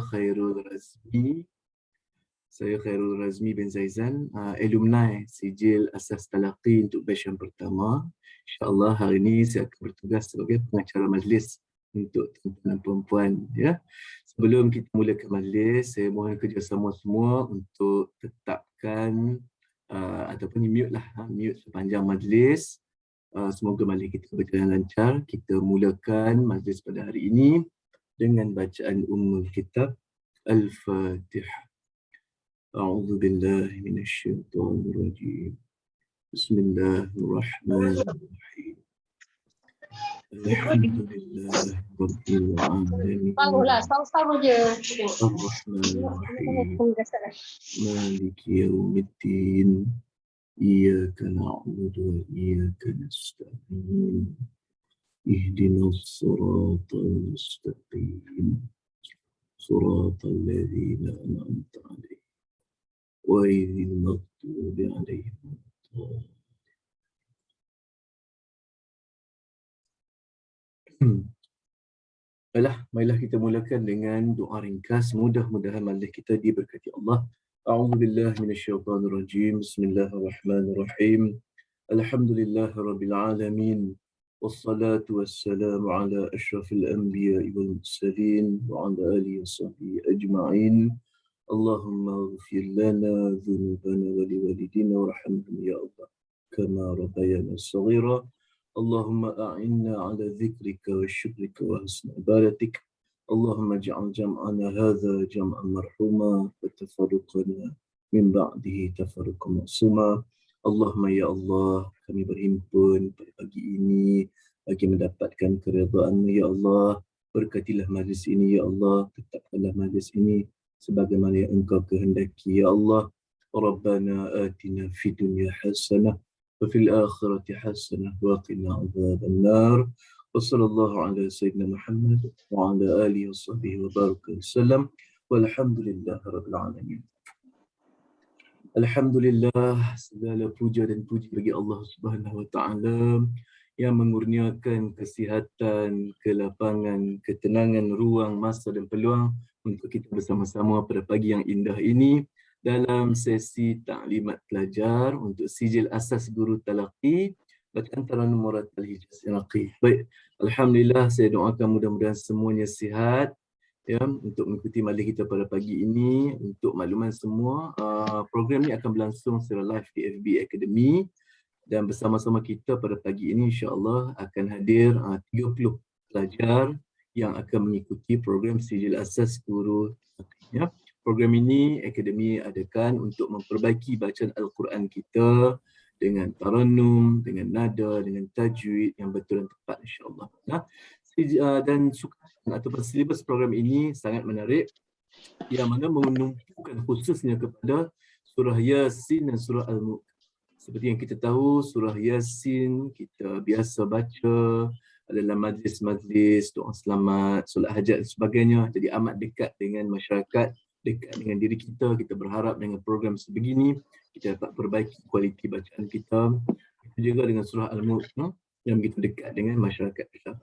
Khairul Razmi. Saya Khairul Razmi bin Zaizan, alumni Sijil Asas Talaqi untuk batch yang pertama. InsyaAllah hari ini saya akan bertugas sebagai pengacara majlis untuk tuan-tuan dan puan-puan. Ya. Sebelum kita mulakan majlis, saya mohon kerjasama semua untuk tetapkan ataupun mute lah, mute sepanjang majlis. Semoga majlis kita berjalan lancar. Kita mulakan majlis pada hari ini dengan bacaan Ummul Kitab Al-Fatihah. A'udzu billahi minasyaitonir rajim. Bismillahirrahmanirrahim. Alhamdulillah rabbil alamin. Tahu je. Ar-Rahmanir-Rahim. Maliki yaumiddin. Iyyaka na'budu wa iyyaka nasta'in. Ihdinas siratal mustaqim. Siratal ladzina an'amta 'alaihim ghairil maghdubi 'alaihim waladdallin. Baiklah, marilah kita mulakan dengan doa ringkas. Mudah-mudahan majlis kita diberkati Allah. A'udzubillahi minasyaitonirrajim. Bismillahirrahmanirrahim. Alhamdulillahirabbil alamin. Wassalatu wassalamu ala asyrafil anbiya'i wal mursalin wa ala alihi washabbihi ajma'in. Allahumma ighfir lana dhunubana wa liwalidina warhamhum ya Allah kama rabbayana shaghira. Allahumma a'inna ala dhikrika wa syukrika wa husni ibadatik. Allahumma ij'al jam'ana hadha jam'an marhuma wa tafarruqana min ba'dihi tafarruqan ma'suma. Allahumma ya Allah, kami berhimpun pada pagi ini bagi mendapatkan keridhaan-Mu ya Allah. Berkatilah majlis ini ya Allah, tetapkanlah majlis ini sebagaimana yang Engkau kehendaki ya Allah. Rabbana atina fid dunya hasanah wa fil akhirati hasanah wa qina adzabannar. Wa sallallahu ala sayyidina Muhammad wa ala alihi washabbihi wa baraka wasallam. Walhamdulillahirabbil alamin. Alhamdulillah, segala puja dan puji bagi Allah Subhanahu wa taala yang mengurniakan kesihatan, kelapangan, ketenangan, ruang, masa dan peluang untuk kita bersama-sama pada pagi yang indah ini dalam sesi taklimat pelajar untuk Sijil Asas Guru Talaqi bacaan Taranum Muratal Hijaz Iraqi. Baik, alhamdulillah, saya doakan mudah-mudahan semuanya sihat ya untuk mengikuti majlis kita pada pagi ini. Untuk makluman semua, program ini akan berlangsung secara live di FB Academy dan bersama-sama kita pada pagi ini insya-Allah akan hadir 30 pelajar yang akan mengikuti program Sijil Asas Guru ya. Program ini Akademi adakan untuk memperbaiki bacaan Al-Quran kita dengan tarannum, dengan nada, dengan tajwid yang betul dan tepat insya-Allah. Nah, dan sukan ataupun silibus program ini sangat menarik yang mana menumpukan khususnya kepada surah Yasin dan surah Al-Mulk. Seperti yang kita tahu, surah Yasin kita biasa baca dalam majlis-majlis doa selamat, solat hajat dan sebagainya. Jadi amat dekat dengan masyarakat, dekat dengan diri kita. Kita berharap dengan program sebegini kita dapat perbaiki kualiti bacaan kita. Juga dengan surah Al-Mulk yang begitu dekat dengan masyarakat kita.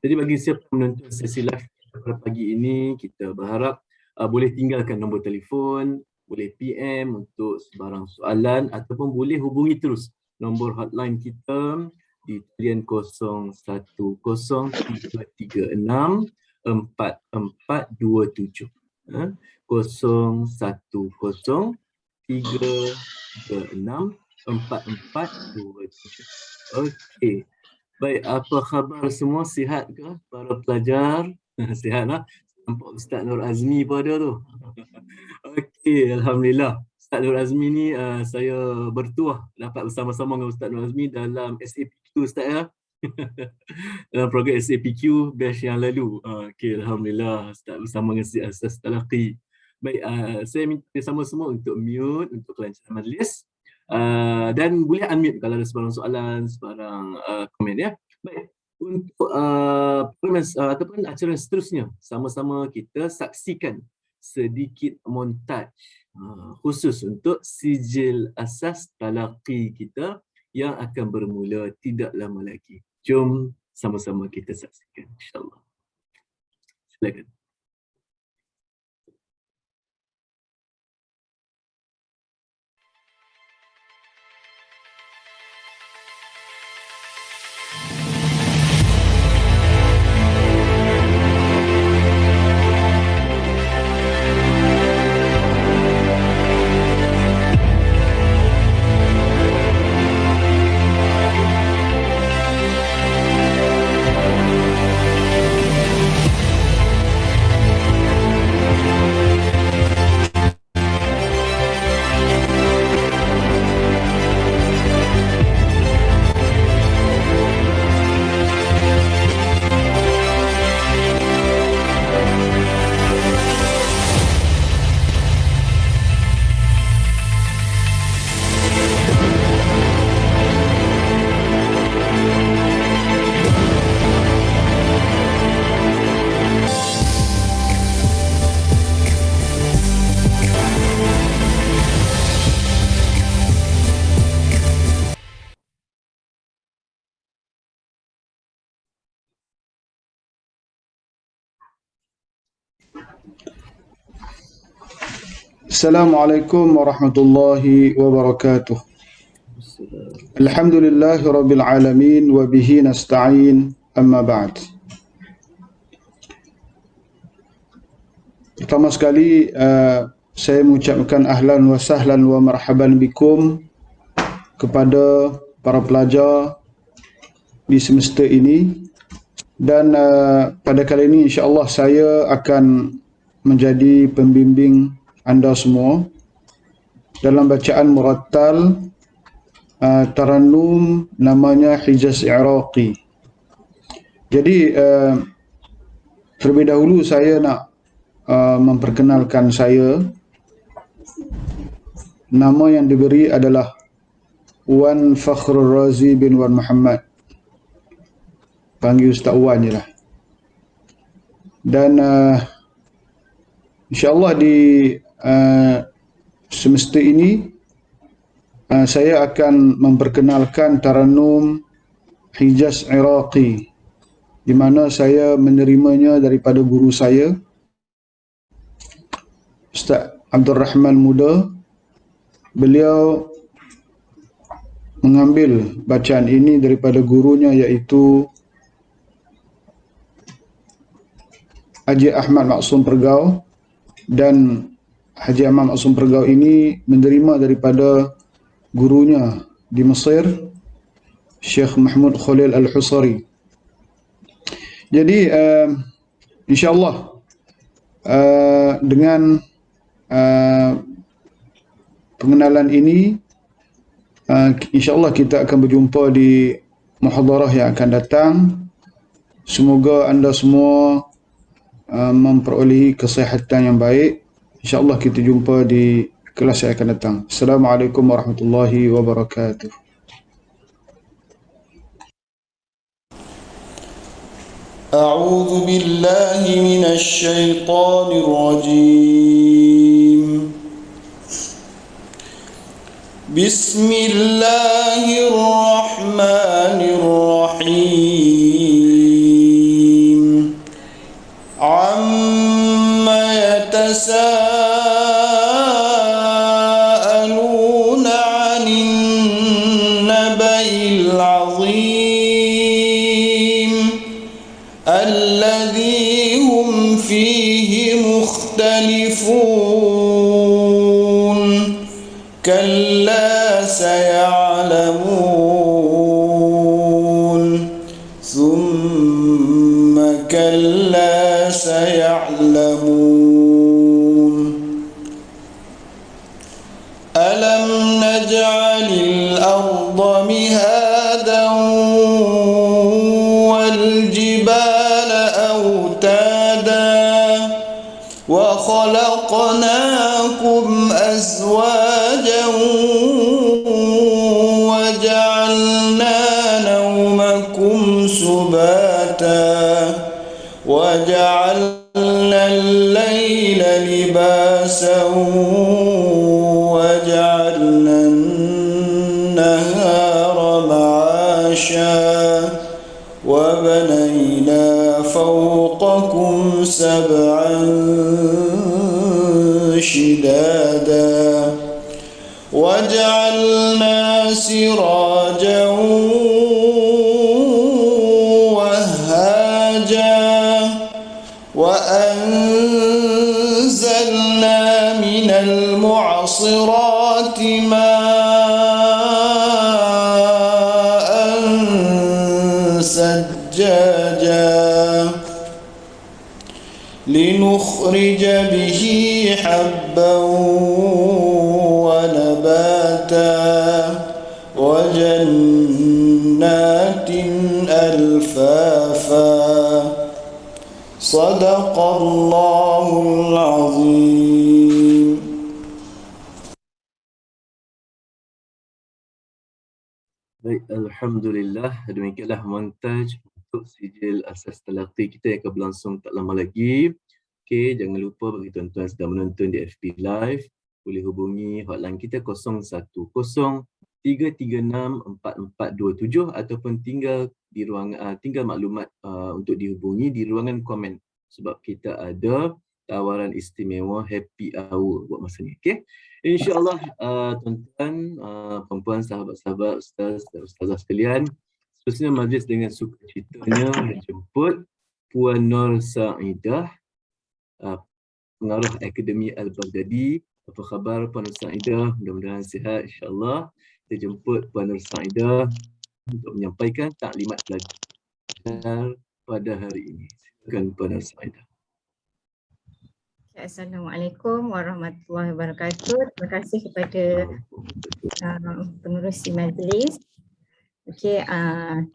Jadi bagi siapa menonton sesi live pada pagi ini, kita berharap boleh tinggalkan nombor telefon, boleh PM untuk sebarang soalan ataupun boleh hubungi terus nombor hotline kita di talian 0103364427. 0103364427. Okey. Baik, apa khabar semua? Sihat ke para pelajar? Sihat lah. Nampak Ustaz Nur Azmi pun ada tu. Okey, alhamdulillah. Ustaz Nur Azmi ni saya bertuah dapat bersama-sama dengan Ustaz Nur Azmi dalam SAPQ Ustaz ya. Dalam program SAPQ batch yang lalu. Okey, alhamdulillah Ustaz bersama dengan Sijil Asas Talaqi. Baik, saya minta sama semua untuk mute untuk kelancaran majlis. Dan boleh unmute kalau ada sebarang soalan, sebarang komen ya. Baik, untuk ataupun acara seterusnya, sama-sama kita saksikan sedikit montaj khusus untuk Sijil Asas Talaqi kita yang akan bermula tidak lama lagi. Jom sama-sama kita saksikan insya-Allah. Silakan. Assalamualaikum warahmatullahi wabarakatuh. Alhamdulillahi rabbil alamin wa bihi nasta'in, amma ba'd. Pertama sekali saya mengucapkan ahlan wa sahlan wa marhaban bikum kepada para pelajar di semester ini, dan pada kali ini insya-Allah saya akan menjadi pembimbing anda semua dalam bacaan murattal Tarannum namanya Hijaz Iraqi. Jadi terlebih dahulu saya nak memperkenalkan saya. Nama yang diberi adalah Wan Fakhrul Razi bin Wan Muhammad. Panggil Ustaz Wan je lah. Dan insya-Allah di semester ini saya akan memperkenalkan Tarannum Hijaz Iraqi, di mana saya menerimanya daripada guru saya, Ustaz Abdul Rahman Muda. Beliau mengambil bacaan ini daripada gurunya, iaitu Haji Ahmad Maksum Pergau, dan Haji Ahmad Maksum Pergau ini menerima daripada gurunya di Mesir, Syekh Mahmud Khalil Al-Husari. Jadi insya-Allah dengan pengenalan ini insya-Allah kita akan berjumpa di muhadarah yang akan datang. Semoga anda semua memperolehi kesihatan yang baik. InsyaAllah kita jumpa di kelas yang akan datang. Assalamualaikum warahmatullahi wabarakatuh. أعوذ بالله من الشيطان الرجيم. بسم الله الرحمن الرحيم. عما يتساءلون عن النبأ العظيم الذي هم فيه مختلفون. كلا سيعلمون ثم كلا سيعلمون. ألم نجعل الأرض مهادا والجبال أوتادا وخلقناكم أزواجا وجعلنا نومكم سباتا وجعلنا الليل لباسا وجعلنا النهار معاشا وبنينا فوقكم سبعا شدادا وجعلنا سراجا وهاجا وأنزلنا من المعصرات ماء سجاجا لنخرج به حبا ونباتا وجنات ألفافا. صدق الله العظيم. Baik, Alhamdulillah. Demikianlah montaj untuk sijil asas talaqi kita yang akan berlangsung tak lama lagi. Okey, jangan lupa bagi tuan-tuan sedang menonton di FB Live, boleh hubungi hotline kita 0103364427 ataupun tinggal di ruangan tinggal maklumat untuk dihubungi di ruangan komen, sebab kita ada tawaran istimewa happy hour buat masa ni. Okay? InsyaAllah tuan-tuan, perempuan, sahabat-sahabat, ustaz dan ustazah sekalian, seterusnya majlis dengan sukacitanya menjemput Puan Nur Sa'idah, pengarah Akademi Al-Baghdadi. Apa khabar Puan Nur Sa'idah? Mudah-mudahan sihat insyaAllah. Kita jemput Puan Nur Sa'idah untuk menyampaikan taklimat pelajar pada hari ini. Silakan Puan Nur Sa'idah. Assalamualaikum warahmatullahi wabarakatuh. Terima kasih kepada pengerusi majlis. Okey,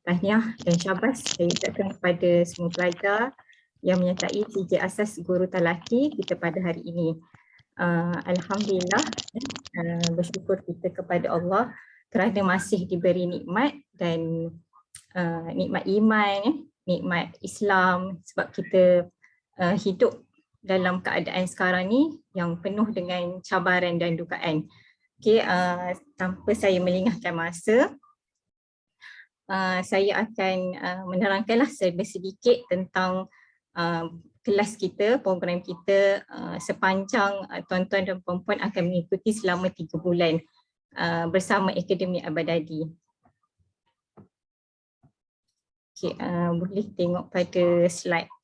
tahniah dan syabas saya ucapkan kepada semua pelajar yang menyertai CJ Asas Guru Talaki kita pada hari ini. Alhamdulillah, bersyukur kita kepada Allah kerana masih diberi nikmat dan nikmat iman, nikmat Islam, sebab kita hidup dalam keadaan sekarang ni yang penuh dengan cabaran dan dugaan. Okey, tanpa saya melengahkan masa, saya akan menerangkanlah sedikit tentang kelas kita, program kita sepanjang tuan-tuan dan puan-puan akan mengikuti selama 3 bulan bersama Akademi Al-Baghdadi. Okey, boleh tengok pada slide.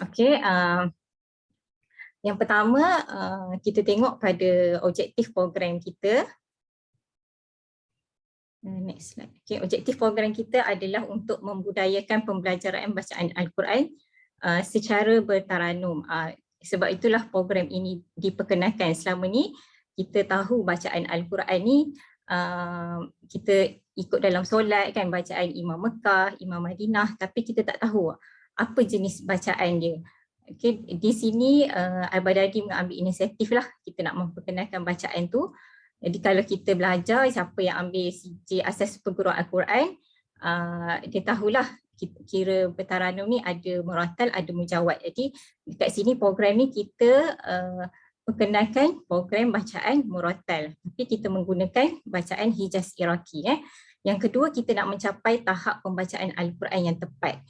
Okey, yang pertama kita tengok pada objektif program kita. Next slide. Okay, objektif program kita adalah untuk membudayakan pembelajaran bacaan Al-Quran secara bertaranum. Sebab itulah program ini diperkenalkan. Selama ni kita tahu bacaan Al-Quran ni kita ikut dalam solat kan, bacaan Imam Mekah, Imam Madinah, tapi kita tak tahu apa jenis bacaan dia. Okay, di sini Al-Baghdadi mengambil inisiatif lah, kita nak memperkenalkan bacaan tu. Jadi kalau kita belajar, siapa yang ambil CJ Asas Perguruan Al-Quran, dia tahulah kira bertaranum ni ada muratal, ada mujawad. Jadi dekat sini program ni kita perkenalkan program bacaan muratal, tapi kita menggunakan bacaan Hijaz Iraqi. Yang kedua, kita nak mencapai tahap pembacaan Al-Quran yang tepat.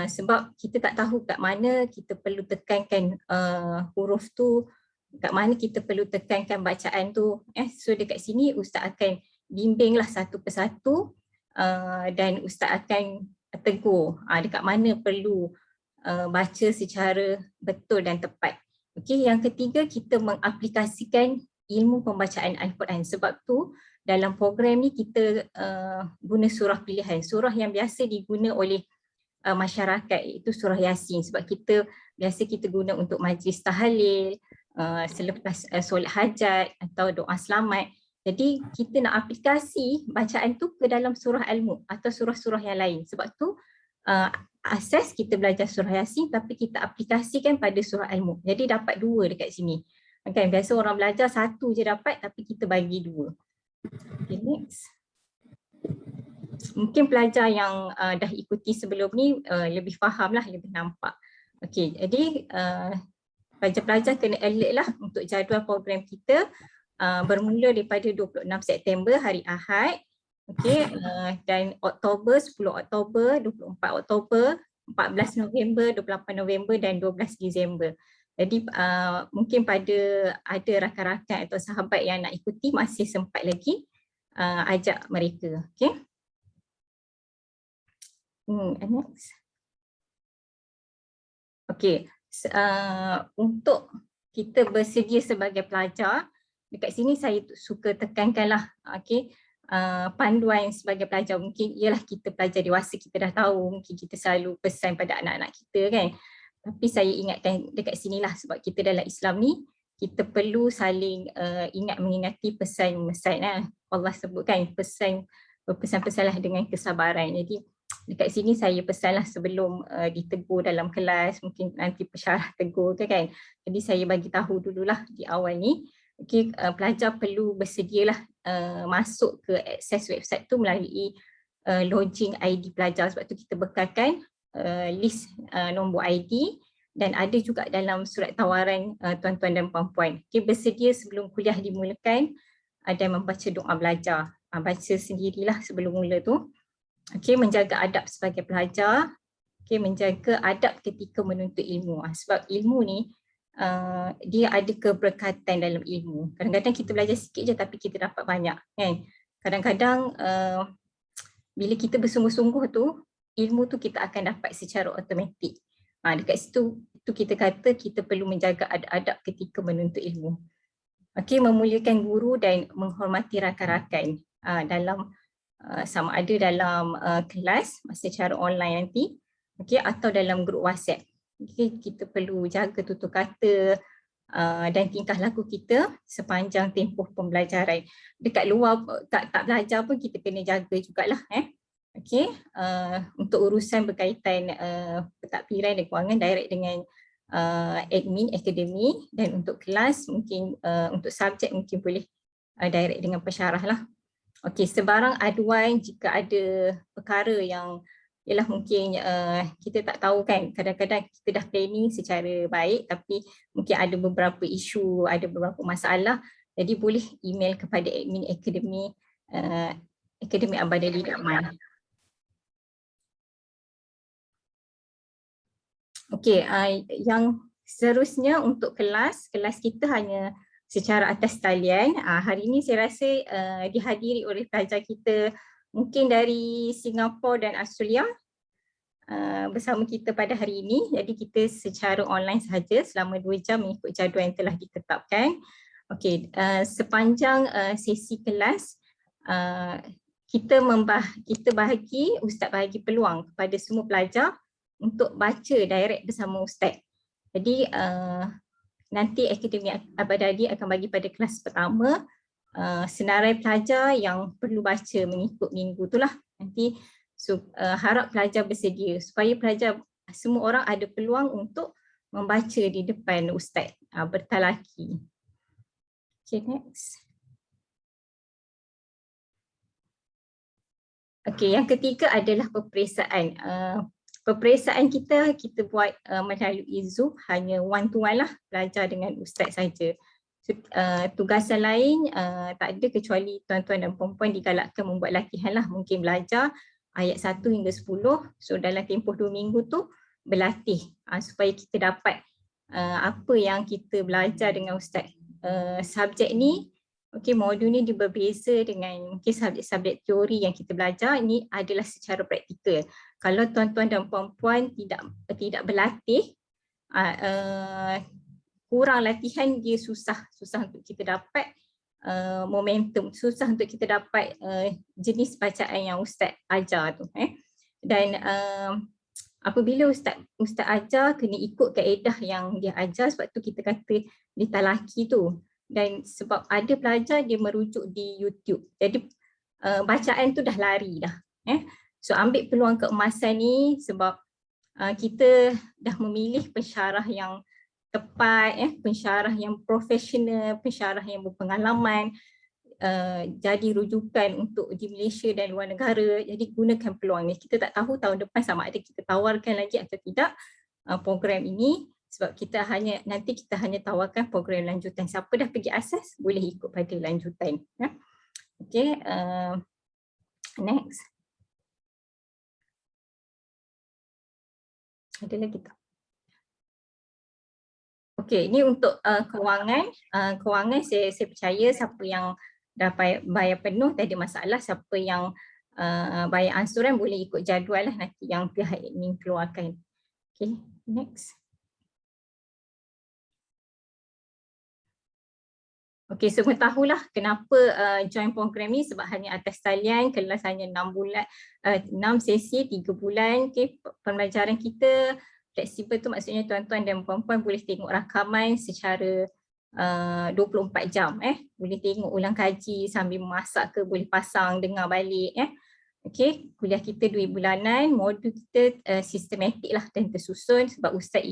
Sebab kita tak tahu kat mana kita perlu tekankan huruf tu, kat mana kita perlu tekankan bacaan tu. So dekat sini Ustaz akan bimbinglah satu persatu dan Ustaz akan tegur dekat mana perlu baca secara betul dan tepat. Okey, yang ketiga, kita mengaplikasikan ilmu pembacaan Al-Quran. Sebab tu dalam program ni kita guna surah pilihan, surah yang biasa diguna oleh masyarakat, iaitu surah Yasin. Sebab kita biasa kita guna untuk majlis tahlil, selepas solat hajat atau doa selamat. Jadi kita nak aplikasi bacaan tu ke dalam surah Al-Mulk atau surah-surah yang lain. Sebab tu asas kita belajar surah Yasin tapi kita aplikasikan pada surah Al-Mulk. Jadi dapat 2 dekat sini. Kan biasa orang belajar 1 je dapat, tapi kita bagi 2. Okay, next. Mungkin pelajar yang dah ikuti sebelum ni lebih faham lah, lebih nampak. Okey, jadi pelajar-pelajar kena alert lah untuk jadual program kita bermula daripada 26 September hari Ahad. Okey, dan Oktober, 10 Oktober, 24 Oktober, 14 November, 28 November dan 12 Disember. Jadi mungkin pada ada rakan-rakan atau sahabat yang nak ikuti masih sempat lagi ajak mereka. Okey. Next. Okey, untuk kita bersedia sebagai pelajar, dekat sini saya suka tekankanlah, okey, panduan sebagai pelajar. Mungkin ialah kita pelajar dewasa, kita dah tahu, mungkin kita selalu pesan pada anak-anak kita kan. Tapi saya ingatkan dekat sinilah, sebab kita dalam Islam ni, kita perlu saling ingat mengingati pesan-pesan. Allah sebutkan berpesan-pesanlah dengan kesabaran. Jadi dekat sini saya pesanlah sebelum ditegur dalam kelas, mungkin nanti pesyarah tegur kan. Jadi saya bagi tahu dululah di awal ni. Okay, pelajar perlu bersedialah masuk ke akses website tu melalui login ID pelajar. Sebab tu kita bekalkan list nombor ID dan ada juga dalam surat tawaran tuan-tuan dan puan-puan. Okay, bersedia sebelum kuliah dimulakan dan membaca doa belajar. baca sendirilah sebelum mula tu. Okey, menjaga adab sebagai pelajar. Okey, menjaga adab ketika menuntut ilmu. Sebab ilmu ni dia ada keberkatan dalam ilmu. Kadang-kadang kita belajar sikit je tapi kita dapat banyak kan. Kadang-kadang bila kita bersungguh-sungguh tu, ilmu tu kita akan dapat secara automatik. Dekat situ tu kita kata kita perlu menjaga adab ketika menuntut ilmu. Okey, memuliakan guru dan menghormati rakan-rakan dalam sama ada dalam kelas secara online nanti, okey, atau dalam grup WhatsApp. Okey, kita perlu jaga tutur kata dan tingkah laku kita sepanjang tempoh pembelajaran. Dekat luar tak belajar pun kita kena jaga jugalah Okey, untuk urusan berkaitan pentadbiran dan kewangan direct dengan admin akademi, dan untuk kelas mungkin untuk subjek mungkin boleh direct dengan pensyarah lah. Okey, sebarang aduan jika ada perkara yang ialah mungkin kita tak tahu kan, kadang-kadang kita dah planning secara baik tapi mungkin ada beberapa isu, ada beberapa masalah, jadi boleh email kepada admin akademi Akademi Al-Badali Dakman. Okey, yang seterusnya untuk kelas kita hanya secara atas talian. Hari ini saya rasa dihadiri oleh pelajar kita mungkin dari Singapura dan Australia bersama kita pada hari ini. Jadi kita secara online sahaja selama 2 jam mengikut jadual yang telah ditetapkan. Okey, sepanjang sesi kelas Ustaz bahagi peluang kepada semua pelajar untuk baca direct bersama Ustaz. Jadi nanti Akademi Al-Badali akan bagi pada kelas pertama senarai pelajar yang perlu baca mengikut minggu itulah. Nanti harap pelajar bersedia supaya pelajar semua orang ada peluang untuk membaca di depan Ustaz bertalaki. Okay, next. Okay, yang ketiga adalah peperiksaan. Peperiksaan kita buat melalui Zoom, hanya one to one lah, belajar dengan Ustaz saja. Tugasan lain tak ada kecuali tuan-tuan dan puan-puan digalakkan membuat latihan lah, mungkin belajar ayat 1 hingga 10. So dalam tempoh 2 minggu tu berlatih supaya kita dapat apa yang kita belajar dengan Ustaz. Subjek ni, okey, modul ni dia berbeza dengan mungkin subjek teori yang kita belajar, ini adalah secara praktikal. Kalau tuan-tuan dan puan-puan tidak berlatih, kurang latihan, dia susah untuk kita dapat momentum, susah untuk kita dapat jenis bacaan yang Ustaz ajar tu. Dan apabila Ustaz ajar, kena ikut kaedah yang dia ajar, sebab tu kita kata dia talaki tu. Dan sebab ada pelajar dia merujuk di YouTube, jadi bacaan tu dah lari dah. So ambil peluang keemasan ni sebab kita dah memilih pensyarah yang tepat, pensyarah yang profesional, pensyarah yang berpengalaman, jadi rujukan untuk di Malaysia dan luar negara. Jadi gunakan peluang ni. Kita tak tahu tahun depan sama ada kita tawarkan lagi atau tidak program ini, sebab nanti kita hanya tawarkan program lanjutan. Siapa dah pergi asas boleh ikut pada lanjutan. Okay, next. Ada lagi tak? Okey, ini untuk kewangan. Kewangan saya percaya siapa yang dah bayar penuh tak ada masalah. Siapa yang bayar ansuran boleh ikut jadual lah nanti yang pihak admin keluarkan. Okey, next. Okey, semua tahulah kenapa join program ni, sebab hanya atas talian, kelas hanya 6 sesi 3 bulan. Okey, pembelajaran kita fleksibel tu maksudnya tuan-tuan dan puan-puan boleh tengok rakaman secara 24 jam. Boleh tengok ulang kaji sambil memasak ke, boleh pasang dengar balik. Okey, kuliah kita 2 bulanan, modul kita sistematik lah dan tersusun sebab Ustaz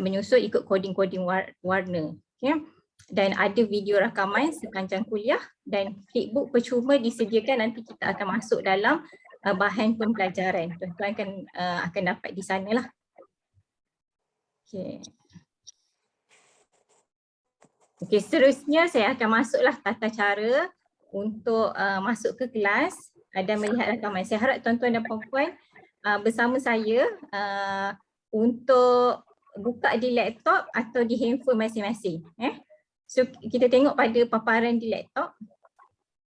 menyusun ikut coding-coding warna. Okey. Dan ada video rakaman sepanjang kuliah dan flipbook percuma disediakan, nanti kita akan masuk dalam bahan pembelajaran. Tuan-tuan akan dapat di sana lah. Okey, seterusnya saya akan masuklah tata cara untuk masuk ke kelas dan melihat rakaman. Saya harap tuan-tuan dan puan-puan bersama saya untuk buka di laptop atau di handphone masing-masing. So kita tengok pada paparan di laptop.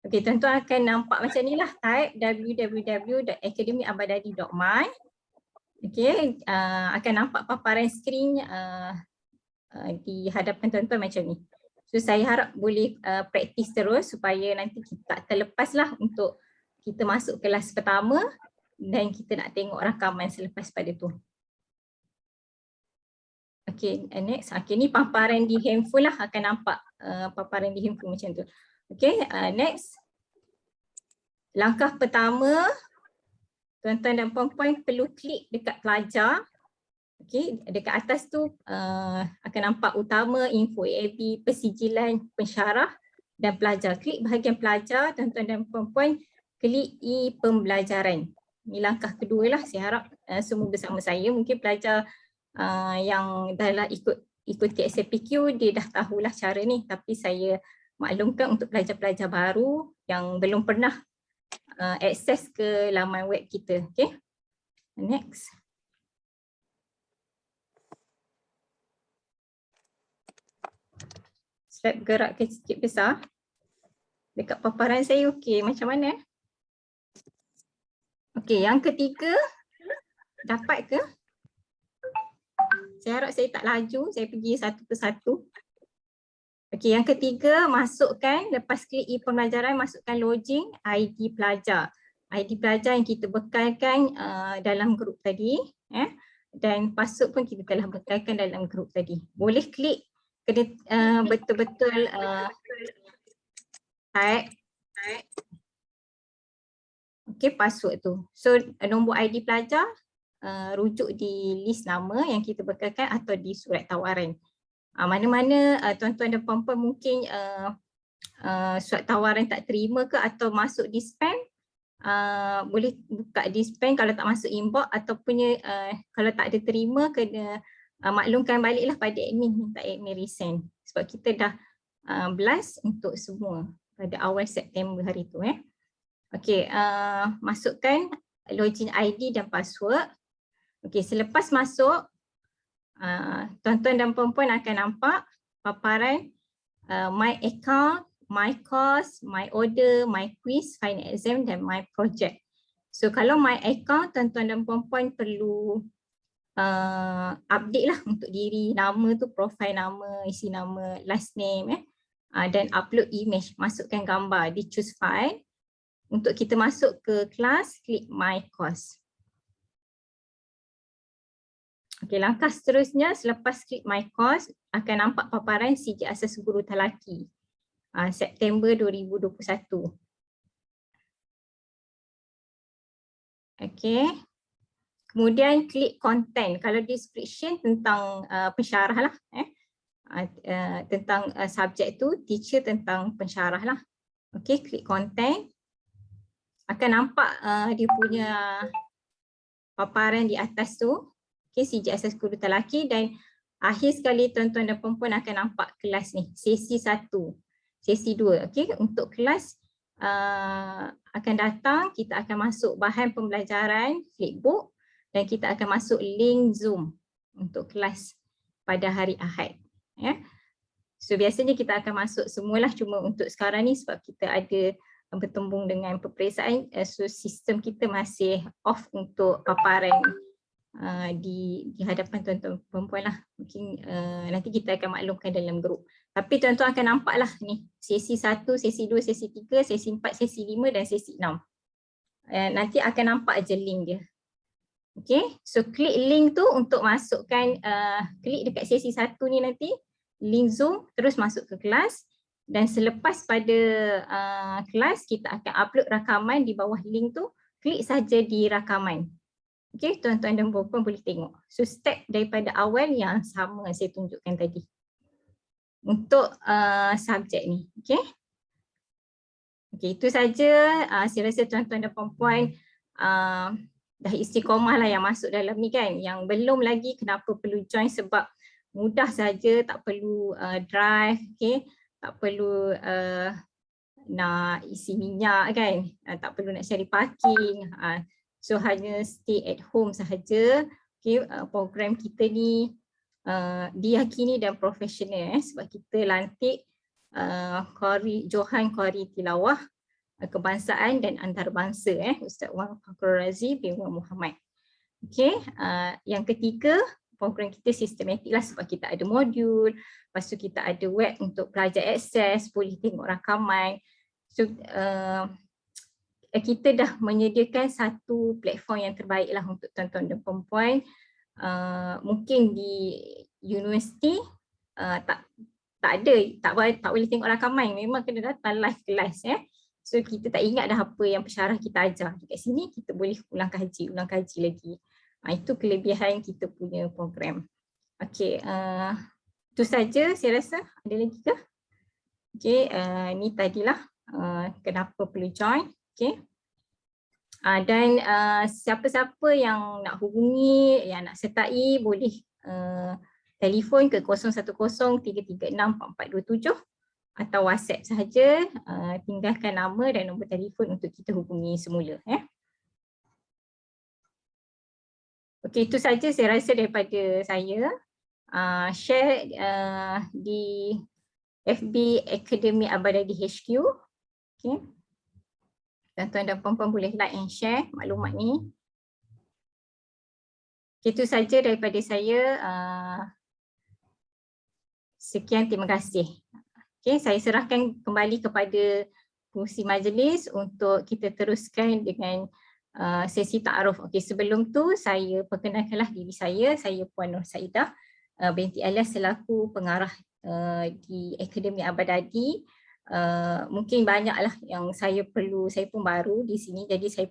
Okey, tuan-tuan akan nampak macam ni lah, type www.academyabadali.my. Okey, akan nampak paparan skrin di hadapan tuan-tuan macam ni. So saya harap boleh praktis terus supaya nanti kita tak terlepas lah untuk kita masuk kelas pertama dan kita nak tengok rakaman selepas pada tu. Okey, next. Okey, ni paparan di handphone lah, akan nampak paparan di handphone macam tu. Okey, next. Langkah pertama, tuan-tuan dan puan-puan perlu klik dekat pelajar. Okey, dekat atas tu akan nampak utama, info AB, persijilan, pensyarah dan pelajar. Klik bahagian pelajar, tuan-tuan dan puan-puan, klik e-pembelajaran. Ini langkah kedua lah, saya harap semua bersama saya. Mungkin pelajar yang dah lah ikuti SAPQ, dia dah tahulah cara ni, tapi saya maklumkan untuk pelajar-pelajar baru yang belum pernah akses ke laman web kita. Okay, next. Slide gerak ke sikit besar. Dekat paparan saya okey, macam mana? Okey, yang ketiga, dapat ke? Saya harap saya tak laju, saya pergi satu persatu. Okey, yang ketiga, masukkan, lepas klik e-pembelajaran, masukkan login ID pelajar. ID pelajar yang kita bekalkan dalam grup tadi. Dan password pun kita telah bekalkan dalam grup tadi. Boleh klik, kena betul-betul type. Okey, password tu. So, nombor ID pelajar, rujuk di list nama yang kita bekalkan atau di surat tawaran. Mana-mana tuan-tuan dan puan-puan mungkin surat tawaran tak terima ke atau masuk di spam, boleh buka di spam kalau tak masuk inbox, ataupun kalau tak ada terima kena maklumkan baliklah pada admin, minta admin resend sebab kita dah blast untuk semua pada awal September hari tu. Okey, masukkan login ID dan password. Okey, selepas masuk, tuan-tuan dan puan-puan akan nampak paparan my account, my course, my order, my quiz, final exam dan my project. So kalau my account, tuan-tuan dan puan-puan perlu update lah untuk diri, nama tu, profile nama, isi nama, last name, dan upload image, masukkan gambar di choose file. Untuk kita masuk ke kelas, klik my course. Okey, langkah seterusnya selepas klik my course akan nampak paparan CJ Asas Guru Talaki September 2021. Okey. Kemudian klik content. Kalau description tentang pensyarah lah, tentang subjek tu, teacher tentang pensyarah lah. Okey, klik content. Akan nampak dia punya paparan di atas tu. Okay, CJ Asas Guru Talaki, dan akhir sekali tuan-tuan dan puan-puan akan nampak kelas ni, sesi 1, sesi 2. Okay, untuk kelas akan datang, kita akan masuk bahan pembelajaran Flipbook dan kita akan masuk link Zoom untuk kelas pada hari Ahad. So biasanya kita akan masuk semualah, cuma untuk sekarang ni sebab kita ada bertembung dengan peperiksaan, so sistem kita masih off untuk paparan di hadapan tuan-tuan perempuan lah. Mungkin nanti kita akan maklumkan dalam grup. Tapi tuan-tuan akan nampak lah ni, sesi 1, sesi 2, sesi 3, sesi 4, sesi 5 dan sesi 6. Nanti akan nampak je link dia. Okay, so klik link tu untuk masukkan, klik dekat sesi 1 ni nanti, link Zoom, terus masuk ke kelas. Dan selepas pada kelas, kita akan upload rakaman di bawah link tu, klik saja di rakaman. Okay, tuan-tuan dan puan-puan boleh tengok. So step daripada awal yang sama saya tunjukkan tadi. Untuk subjek ni, okay. Okay, itu saja. Saya rasa tuan-tuan dan puan-puan dah istiqomah lah yang masuk dalam ni kan. Yang belum lagi, kenapa perlu join, sebab mudah saja, tak perlu drive, okay. Tak perlu nak isi minyak kan, tak perlu nak cari parking, so hanya stay at home sahaja. Okay, program kita ni diyakini dan profesional sebab kita lantik Johan Qari Tilawah Kebangsaan dan Antarabangsa Ustaz Wan Fakrul Razi bin Wan Muhammad. Okay, yang ketiga, program kita sistematik lah sebab kita ada modul, lepas tu kita ada web untuk pelajar akses, boleh tengok rakaman. So kita dah menyediakan satu platform yang terbaik lah untuk tuan-tuan dan perempuan. Mungkin di universiti tak boleh tengok rakaman, memang kena datang live kelas So kita tak ingat dah apa yang pensyarah kita ajar. Dekat sini kita boleh ulang kaji lagi. Itu kelebihan kita punya program. Okey, itu saja saya rasa. Ada lagi ke? Okey, ni tadilah kenapa perlu join. Okey. Dan siapa-siapa yang nak hubungi, yang nak sertai, boleh telefon ke 0103364427 atau WhatsApp sahaja, tinggalkan nama dan nombor telefon untuk kita hubungi semula. Okey, itu saja saya rasa daripada saya. Share di FB Akademi Abadadi HQ. Okey. Tuan-tuan dan puan-puan boleh like and share maklumat ni. Itu saja daripada saya. Sekian, terima kasih. Okay, saya serahkan kembali kepada pengurusi majlis untuk kita teruskan dengan sesi ta'aruf. Okay, sebelum tu saya perkenalkanlah diri saya Puan Nur Saidah binti Alias selaku pengarah di Akademi Abadadi. Mungkin banyaklah yang saya pun baru di sini, jadi saya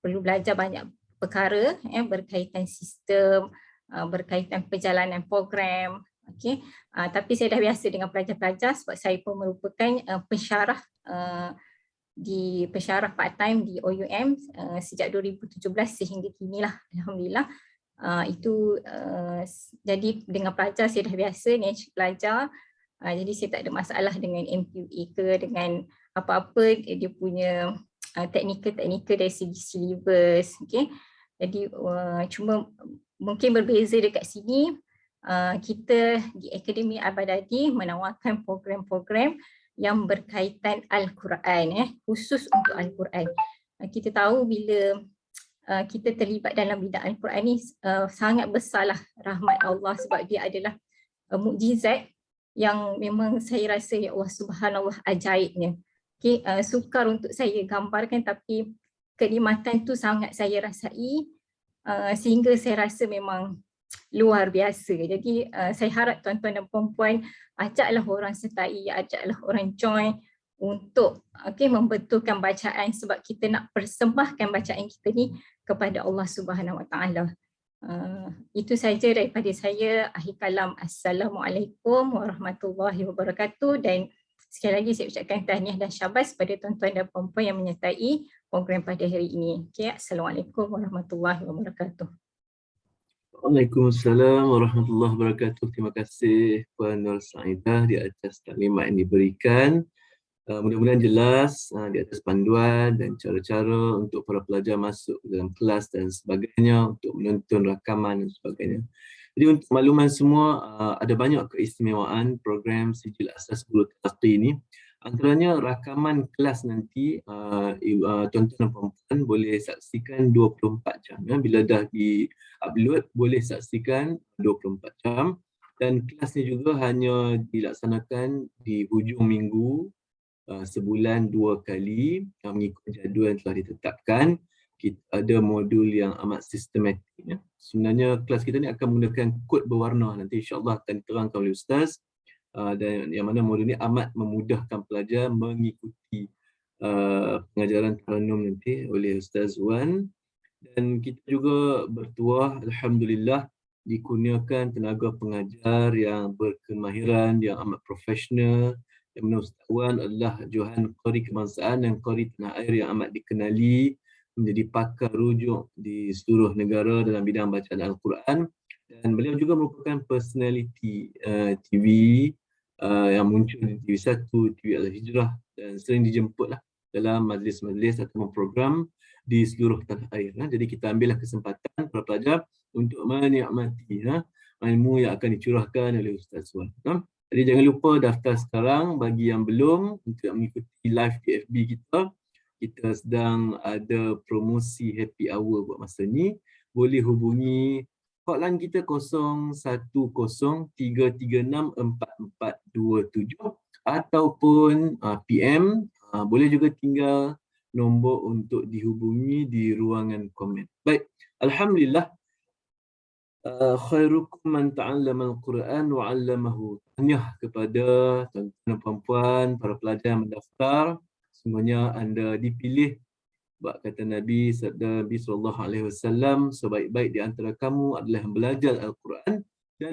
perlu belajar banyak perkara berkaitan sistem, berkaitan perjalanan program. Okay. Tapi saya dah biasa dengan pelajar-pelajar sebab saya pun merupakan pensyarah part-time di OUM sejak 2017 sehingga kini lah, alhamdulillah. Jadi dengan pelajar saya dah biasa pelajar. Jadi saya tak ada masalah dengan MQA ke dengan apa-apa dia punya teknikal dari segi syllabus. Okay. Jadi cuma mungkin berbeza dekat sini. Kita di Akademi Abadadi menawarkan program-program yang berkaitan Al-Quran, khusus untuk Al-Quran. Kita tahu bila kita terlibat dalam bidang Al-Quran ni sangat besarlah rahmat Allah sebab dia adalah mukjizat yang memang saya rasa ya Allah subhanallah ajaibnya. Okay, sukar untuk saya gambarkan tapi kenikmatan tu sangat saya rasai sehingga saya rasa memang luar biasa. Jadi saya harap tuan-tuan dan puan-puan ajaklah orang sertai, ajaklah orang join untuk membetulkan bacaan sebab kita nak persembahkan bacaan kita ni kepada Allah Subhanahu Wa Taala. Itu saja daripada saya. Akhir kalam, Assalamualaikum warahmatullahi wabarakatuh, dan sekali lagi saya ucapkan tahniah dan syabas pada tuan-tuan dan puan-puan yang menyertai program pada hari ini. Okay, Assalamualaikum warahmatullahi wabarakatuh. Waalaikumsalam warahmatullahi wabarakatuh. Terima kasih Puan Nur Saidah di atas taklimat yang diberikan. Mudah-mudahan jelas di atas panduan dan cara-cara untuk para pelajar masuk dalam kelas dan sebagainya, untuk menonton rakaman dan sebagainya. Jadi untuk makluman semua, ada banyak keistimewaan program Sijil Asas Guru Taqi ini. Antaranya rakaman kelas nanti tuan-tuan dan puan-puan boleh saksikan 24 jam. Bila dah di-upload boleh saksikan 24 jam. Dan kelas ni juga hanya dilaksanakan di hujung minggu sebulan 2 kali mengikut jadual yang telah ditetapkan. Kita ada modul yang amat sistematik. Sebenarnya kelas kita ni akan menggunakan kod berwarna, nanti insyaAllah akan diterangkan oleh Ustaz. Dan yang mana modul ini amat memudahkan pelajar mengikuti pengajaran Taranum nanti oleh Ustaz Wan. Dan kita juga bertuah, alhamdulillah, dikurniakan tenaga pengajar yang berkemahiran, yang amat profesional. Yang mana Ustaz Wan adalah Johan Qari Kebangsaan dan Qari Tanah Air yang amat dikenali, menjadi pakar rujuk di seluruh negara dalam bidang bacaan Al-Quran. Dan beliau juga merupakan personality TV yang muncul di TV1, TV Al-Hijrah dan sering dijemput lah dalam majlis-majlis atau program di seluruh tanah air. Jadi kita ambillah kesempatan para pelajar untuk menikmati ilmu yang akan dicurahkan oleh Ustaz Wan. Jadi jangan lupa daftar sekarang bagi yang belum untuk mengikuti live di FB kita. Kita sedang ada promosi happy hour buat masa ni. Boleh hubungi hotline kita 0103364427 ataupun PM. Boleh juga tinggal nombor untuk dihubungi di ruangan komen. Baik, alhamdulillah. Khairukum man ta'allama al-Quran wa 'allamahu. Tahniah kepada tuan-tuan dan puan-puan, para pelajar yang mendaftar. Semuanya anda dipilih. Sebab kata Nabi sallallahu alaihi wasallam, sebaik-baik di antara kamu adalah yang belajar Al-Quran dan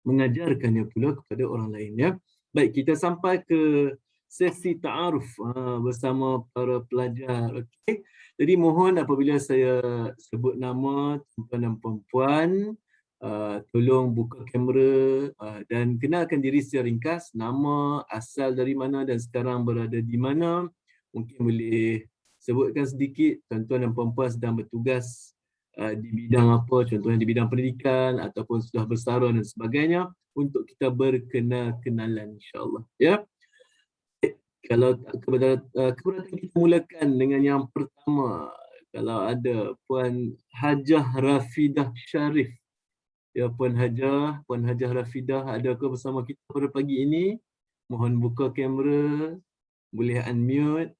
mengajarkannya pula kepada orang lain, ya. Baik, kita sampai ke sesi ta'aruf bersama para pelajar. Okey. Jadi mohon apabila saya sebut nama tuan-tuan dan puan-puan, tolong buka kamera dan kenalkan diri secara ringkas, nama, asal dari mana dan sekarang berada di mana. Mungkin boleh sebutkan sedikit tuan-tuan dan puan-puan sedang bertugas di bidang apa, contohnya di bidang pendidikan ataupun sudah bersara dan sebagainya, untuk kita berkenal-kenalan insya-Allah, ya. Kalau keberatan kita mulakan dengan yang pertama. Kalau ada Puan Hajah Rafidah Sharif. Ya, Puan Hajah Rafidah, adakah bersama kita pada pagi ini? Mohon buka kamera, boleh unmute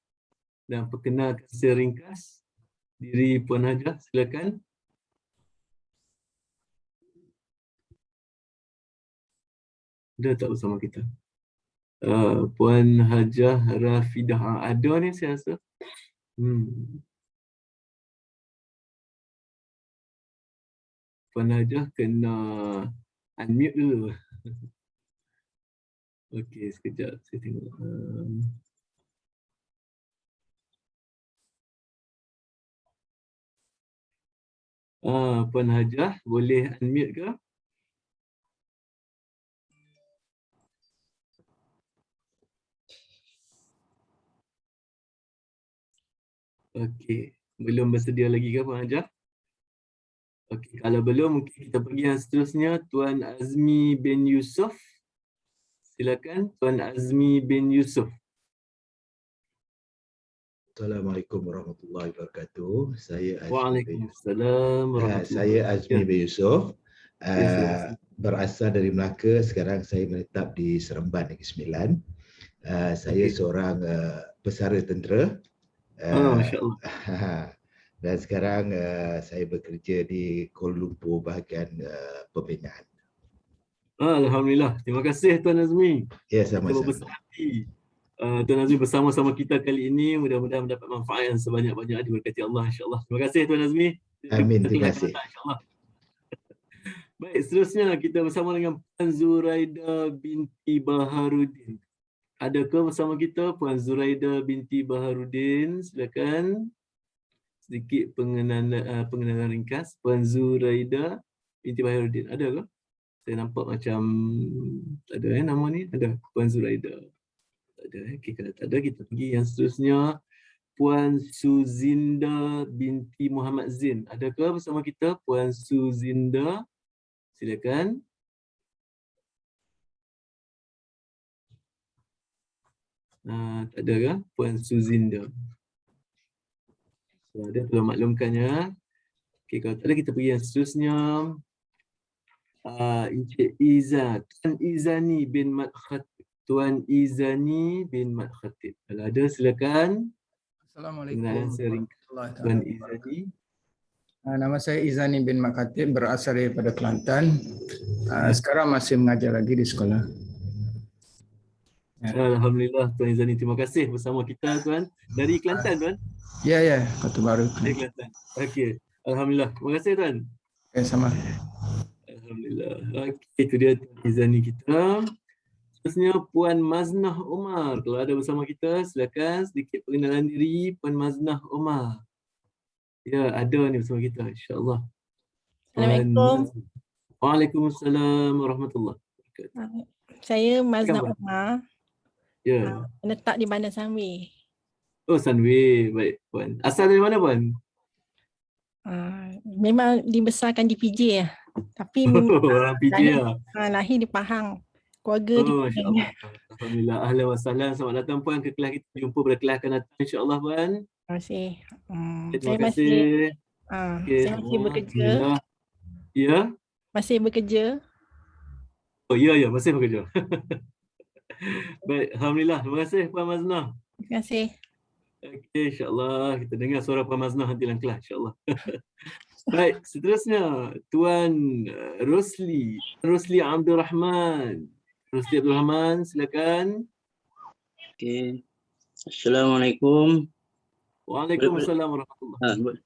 dan perkenalkan secara ringkas diri Puan Hajah, silakan. Ada tak bersama kita? Puan Hajah Rafidah ada ni saya rasa. Puan Hajah kena unmute dulu. Okey, sekejap saya tengok. Puan Hajah boleh unmute ke? Okey, belum bersedia lagi ke Puan Hajah? Okey, kalau belum mungkin kita pergi yang seterusnya, Tuan Azmi bin Yusof. Silakan Tuan Azmi bin Yusof. Assalamualaikum warahmatullahi wabarakatuh. Waalaikumsalam warahmatullahi wabarakatuh. Saya Azmi bin Yusof. Berasal dari Melaka, sekarang saya menetap di Seremban Negeri Sembilan. Saya seorang pesara tentera. Masya-Allah. Dan sekarang saya bekerja di Kuala Lumpur bahagian pembinaan. Alhamdulillah. Terima kasih Tuan Azmi. Ya, sama-sama. Berbesar hati Tuan Azmi bersama-sama kita kali ini. Mudah-mudahan mendapat manfaat yang sebanyak-banyak diberkati Allah, insya-Allah. Terima kasih Tuan Azmi. Amin, terima kasih. InsyaAllah. Baik, seterusnya kita bersama dengan Puan Zuraida binti Baharudin. Adakah bersama kita Puan Zuraida binti Baharudin? Silakan. Sedikit pengenalan ringkas. Puan Zuraida binti Baharudin. Ada ke? Saya nampak macam tak ada nama ni. Ada Puan Zuraida. Tak ada. Okay, kalau tak ada kita pergi yang seterusnya. Puan Suzinda binti Muhammad Zin. Adakah bersama kita Puan Suzinda? Silakan. Tak ada ke Puan Suzinda? So, ada perlu maklumkannya. Okey, kalau tak ada kita pergi yang seterusnya. Encik Iza, Tuan Izani bin Mat Khatib. Tuan Izani bin Mat Khatib. Kalau ada silakan. Assalamualaikum. Tuan Izani. Nama saya Izani bin Mat Khatib, berasal daripada Kelantan. Sekarang masih mengajar lagi di sekolah. Alhamdulillah Tuan Izani, terima kasih bersama kita Tuan. Dari Kelantan Tuan? Ya, Kota Baru. Dari Kelantan. Okey. Alhamdulillah. Terima kasih Tuan. Ya, sama. Alhamdulillah. Okey, itu dia Tuan Izani kita. Seterusnya Puan Maznah Omar. Kalau ada bersama kita, silakan sedikit perkenalan diri Puan Maznah Omar. Ya, ada ni bersama kita, insya-Allah. Assalamualaikum. Waalaikumsalam warahmatullahi wabarakatuh. Saya Maznah Omar. Ya. Menetap di Bandar Sunway. Oh, Sunway. Baik, Puan. Asal dari mana, Puan? Memang dibesarkan di PJ ya. Tapi memang Orang PJ lah. lahir di Pahang. Keluarga di Oh, Masya Penang. Allah. Alhamdulillah. Ahlan wa sahlan. Selamat datang, Puan, ke kelas kita. Jumpa pada kelas akan datang, insyaAllah, Puan. Terima kasih. Terima Saya masih kasih. Okey, saya masih semua. bekerja. Alhamdulillah. Ya? Masih bekerja. Oh, ya, masih bekerja. Baik, Alhamdulillah. Terima kasih, Puan Maznah. Terima kasih. Okey, insyaAllah. Kita dengar suara Puan Maznah nanti dalam kelas, insyaAllah. Baik, seterusnya Tuan Rosli Abdul Rahman. Rosli Abdul Rahman, silakan. Okey. Assalamualaikum. Waalaikumsalam warahmatullahi.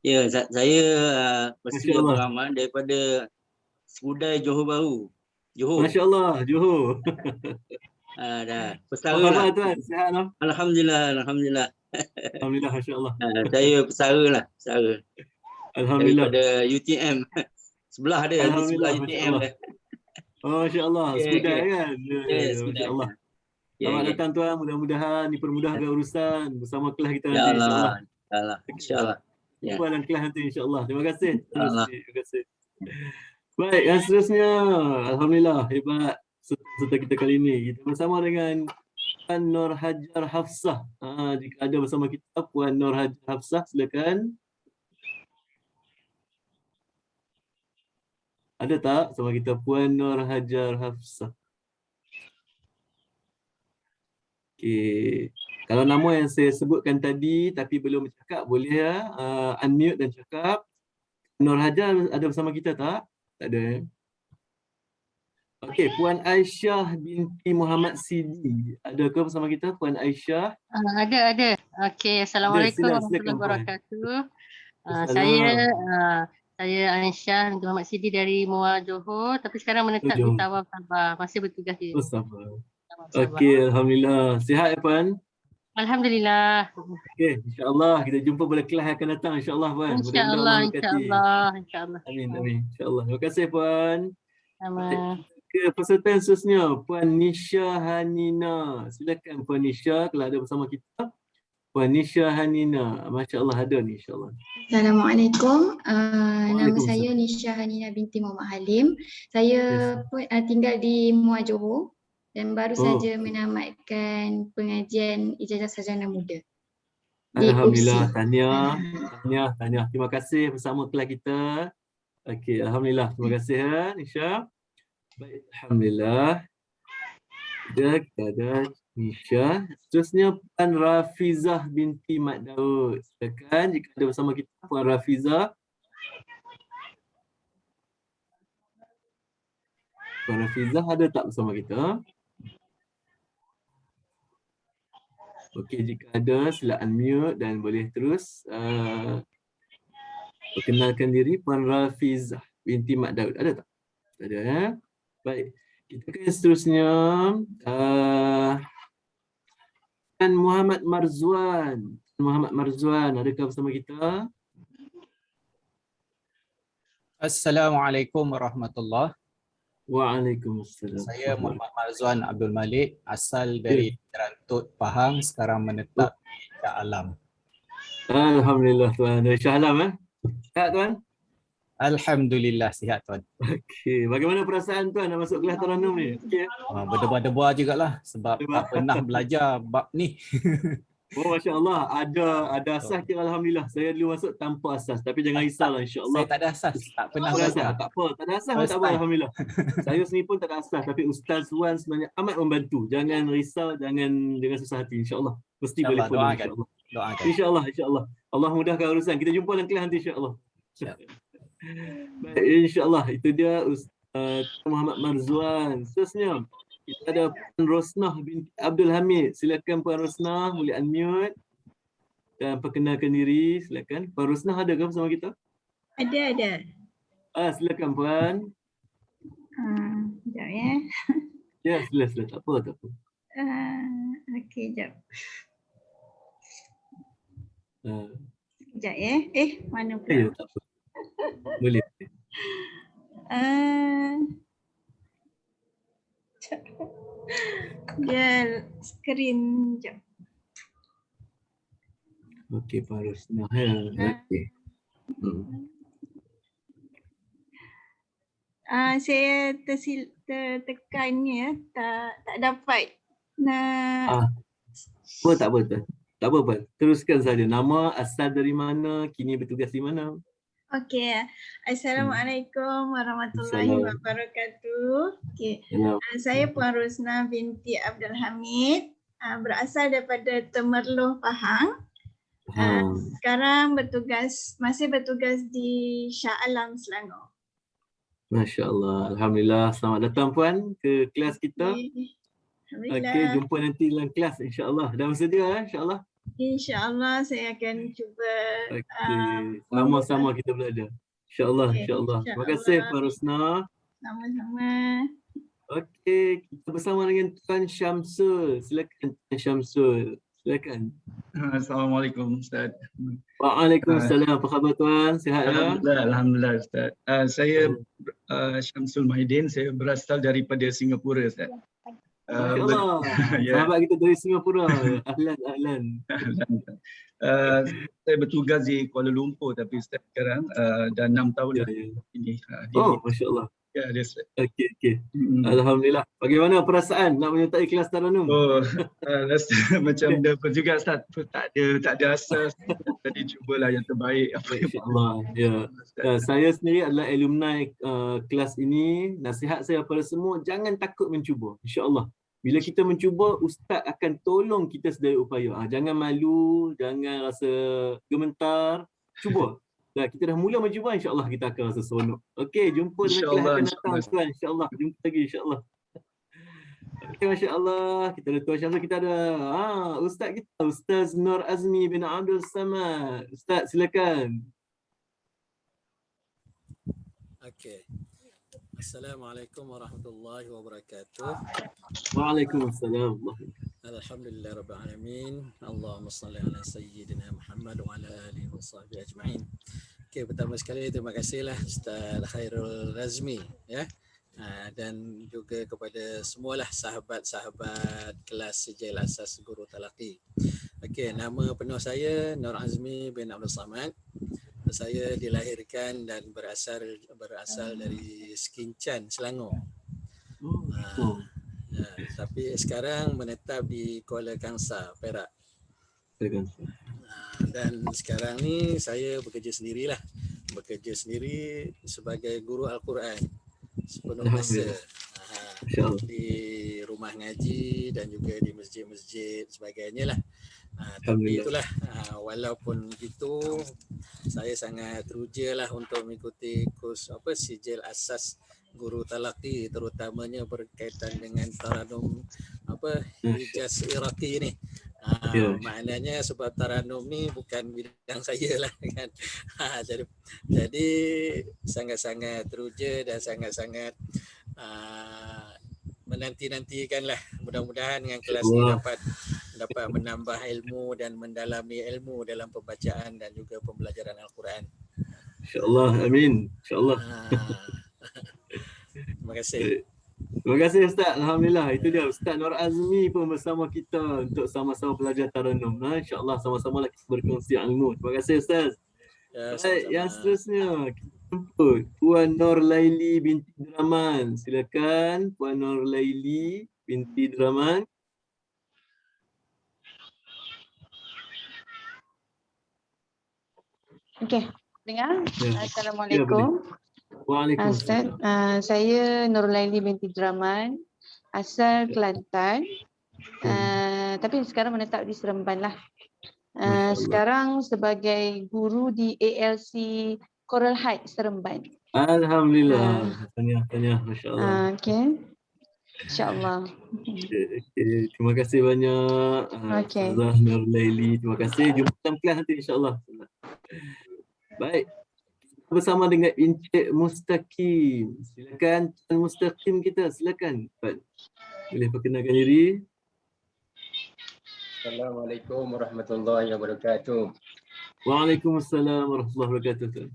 Ya, saya Rosli Masya-Allah. Abdul Rahman daripada Semudai Johor Bahru. Johor. Masya-Allah, Johor. Dah. Apa Pesara khabar, lah. Tuan? Sihat tak? Alhamdulillah. Alhamdulillah, masya-Allah. Saya pesara lah. Pesara. Alhamdulillah. Daripada UTM. Sebelah dia. Di sebelah Alhamdulillah, UTM dia. Oh, masya-Allah. Okey, Semudai okey. kan? Ya, Semudai. Masya-Allah. Ya, Selamat ya. datang, Tuan. Mudah-mudahan dipermudahkan urusan bersama kelas kita Ya nanti, insya-Allah. Allah. InsyaAllah. InsyaAllah. Ya. Jumpa dalam kelas nanti, insya-Allah. Terima kasih. Allah. Terima kasih. Baik, yang seterusnya. Alhamdulillah, hebat serta kita kali ini. Kita bersama dengan Puan Nur Hajar Hafsah. Jika ada bersama kita, Puan Nur Hajar Hafsah, silakan. Ada tak sama kita Puan Nur Hajar Hafsah? Okey. Kalau nama yang saya sebutkan tadi tapi belum bercakap, boleh ya unmute dan cakap. Nur Hajar ada bersama kita tak? Tak ada. Okey, Puan Aisyah binti Muhammad Sidi. Adakah bersama kita Puan Aisyah? Ada. Okey, Assalamualaikum Silakan, warahmatullahi Puan. wabarakatuh. Assalam. Saya Aisyah binti Muhammad Sidi dari Muar Johor, tapi sekarang menetap di Johor. Tawau Sabah. Masih bertugas di Oh, sabar. Tawau Sabah. Okey, Alhamdulillah. Sihat ya Puan? Alhamdulillah. Okey, insya-Allah kita jumpa pada kelas yang akan datang, insya-Allah Puan. Mudah-mudahan InsyaAllah, Allah berkati. insyaAllah. Amin, insya-Allah. Terima kasih Puan. Sama. Ke peserta yang seterusnya, Puan Nisha Hanina. Silakan Puan Nisha kalau ada bersama kita. Puan Nisha Hanina. Masya-Allah ada ni, insya-Allah. Assalamualaikum. Nama Waalaikumsalam. saya Nisha Hanina binti Muhammad Halim. Saya pun tinggal di Muar Johor dan baru saja menamatkan pengajian ijazah sarjana muda. Di Alhamdulillah, UPSI. tahniah. Terima kasih bersama kelas kita. Okey, Alhamdulillah. Terima kasih ya, Nisha. Baik, Alhamdulillah. Kita ada Nisha. Seterusnya Puan Rafizah binti Mat Daud. Silakan jika ada bersama kita Puan Rafizah. Puan Rafizah ada tak bersama kita? Okey, jika ada sila unmute dan boleh terus perkenalkan diri. Puan Rafizah binti Mat Daud. Ada tak? Tak ada ya? Baik. Kita ke seterusnya. Puan Muhammad Marzuan. Muhammad Marzuan, adakah bersama kita? Assalamualaikum warahmatullahi. Waalaikumsalam. Saya Muhammad Marzuan Abdul Malik, asal dari Rantut, Pahang, sekarang menetap di Shah Alam. Alhamdulillah Tuan. Dari Shah Alam Sihat Tuan? Alhamdulillah sihat Tuan. Okey, bagaimana perasaan Tuan nak masuk kelas Taranum ni? Okey. Berdebar-debar jugalah sebab tak pernah belajar bab ni. Oh, Masya Allah, ada asas kira Alhamdulillah. Saya dulu masuk tanpa asas, tapi jangan risaulah insya-Allah. Saya tak ada asas, tak pernah Tak ada asas, belajar. tak apa, tak ada asas pun tak apa, Alhamdulillah. Saya sendiri pun tak ada asas, tapi Ustaz Wan sebenarnya amat membantu. Jangan risau, jangan dengan susah hati, insya-Allah. Mesti boleh InsyaAllah, follow, doakan. insya-Allah. Doakan. InsyaAllah. Allah mudahkan urusan. Kita jumpa dalam kelas nanti insya-Allah. Baik, insya-Allah. Itu dia Ustaz Muhammad Marzuan. Seterusnya, kita ada Puan Rosnah binti Abdul Hamid. Silakan Puan Rosnah, boleh unmute dan perkenalkan diri. Silakan. Puan Rosnah ada ke bersama kita? Ada. Silakan Puan. Sekejap ya. Ya, sila. Tak apa. Okey, sekejap. Ah, Sekejap ya. Mana pula? ya, tak apa. Boleh. Dia skrin jap. Okey, Pak Rosnah. Okey. Saya tertekan ya, tak dapat nak. Tak apa. Teruskan saja. Nama, asal dari mana, kini bertugas di mana? Okey. Assalamualaikum warahmatullahi wabarakatuh. Okey. Saya Puan Rosnah binti Abdul Hamid, berasal daripada Temerloh, Pahang. Sekarang masih bertugas di Shah Alam, Selangor. Masya Allah. Alhamdulillah. Selamat datang Puan ke kelas kita. Okey, jumpa nanti dalam kelas insya-Allah. Dah bersedia insya-Allah? InsyaAllah saya akan cuba. Sama-sama kita belajar. InsyaAllah, insyaAllah. Terima kasih Puan Rosnah. Sama-sama. Okey, kita bersama dengan Tuan Syamsul. Silakan Tuan Syamsul. Silakan. Assalamualaikum Ustaz. Waalaikumsalam. Apa khabar Tuan? Sihat ya? Alhamdulillah Ustaz. Saya Syamsul Mahidin, saya berasal daripada Singapura Ustaz. Masya-Allah. Sahabat kita dari Singapura. Ahlan. Saya bertugas di Kuala Lumpur tapi Ustaz sekarang dah 6 tahun ini. Masya-Allah. Ya, ada Ustaz. Okey. Alhamdulillah. Bagaimana perasaan nak menyertai kelas Taranum? Rasa macam nervous juga Ustaz. Tak ada asas. Jadi cubalah yang terbaik. Insya-Allah. Ya. Saya sendiri adalah alumni kelas ini. Nasihat saya pada semua, jangan takut mencuba. Insya-Allah. Bila kita mencuba, ustaz akan tolong kita sedaya upaya. Jangan malu, jangan rasa gementar. Cuba. Kita dah mula mencuba, insya-Allah kita akan rasa seronok. Okey, jumpa dengan kelas akan datang tuan, insya-Allah. Jumpa lagi insya-Allah. Okey, masya-Allah. Kita ada Tuan Syamsul, kita ada ustaz kita, Ustaz Nur Azmi bin Abdul Samad. Ustaz silakan. Okey. Assalamualaikum warahmatullahi wabarakatuh. Waalaikumsalam. Alhamdulillah rabbil alamin. Allahumma salli ala sayyidina Muhammad wa ala alihi wa sahbihi ajma'in. Okey, pertama sekali terima kasihlah Ustaz Khairul Razmi ya. Dan juga kepada semualah sahabat-sahabat kelas Sijil Asas Guru Talaqi. Okey, nama penuh saya Nur Azmi bin Abdul Samad. Saya dilahirkan dan berasal dari Sekincan, Selangor. Tapi sekarang menetap di Kuala Kangsar, Perak. Dan sekarang ni saya bekerja sendirilah. Bekerja sendiri sebagai guru Al-Quran sepenuh masa. Di rumah ngaji dan juga di masjid-masjid sebagainya lah. Tapi itulah, walaupun begitu saya sangat teruja lah untuk mengikuti kurs Sijil Asas Guru Talaqi, terutamanya berkaitan dengan Taranum Hijaz Iraqi ni. Maknanya sebab Taranum ni bukan bidang saya lah kan. Jadi sangat-sangat teruja dan sangat-sangat menanti-nantikan lah. Mudah-mudahan dengan kelas ini dapat menambah ilmu dan mendalami ilmu dalam pembacaan dan juga pembelajaran Al-Quran. InsyaAllah, amin. InsyaAllah. Terima kasih. Terima kasih Ustaz. Alhamdulillah. Itu dia Ustaz Nur Azmi pun bersama kita untuk sama-sama belajar Taranum. InsyaAllah sama-sama kita berkongsi ilmu. Terima kasih Ustaz. Baik, yang seterusnya kita jemput Puan Nur Laili binti Draman. Silakan Puan Nur Laili binti Draman. Okey, dengar? Assalamualaikum. Waalaikumsalam. Ustaz, saya Nur Laili binti Draman, asal Kelantan. Tapi sekarang menetap di Seremban lah. Sekarang sebagai guru di ALC Coral Heights, Seremban. Alhamdulillah. Tahniah, masya-Allah. Okey. InsyaAllah. Okay. Terima kasih banyak Ustazah Nur Laili. Terima kasih. Jumpa dalam kelas nanti insya-Allah. Baik. Bersama dengan Encik Mustaqim. Silakan Tuan Mustaqim kita, silakan. Boleh perkenalkan diri. Assalamualaikum warahmatullahi wabarakatuh. Waalaikumsalam warahmatullahi wabarakatuh.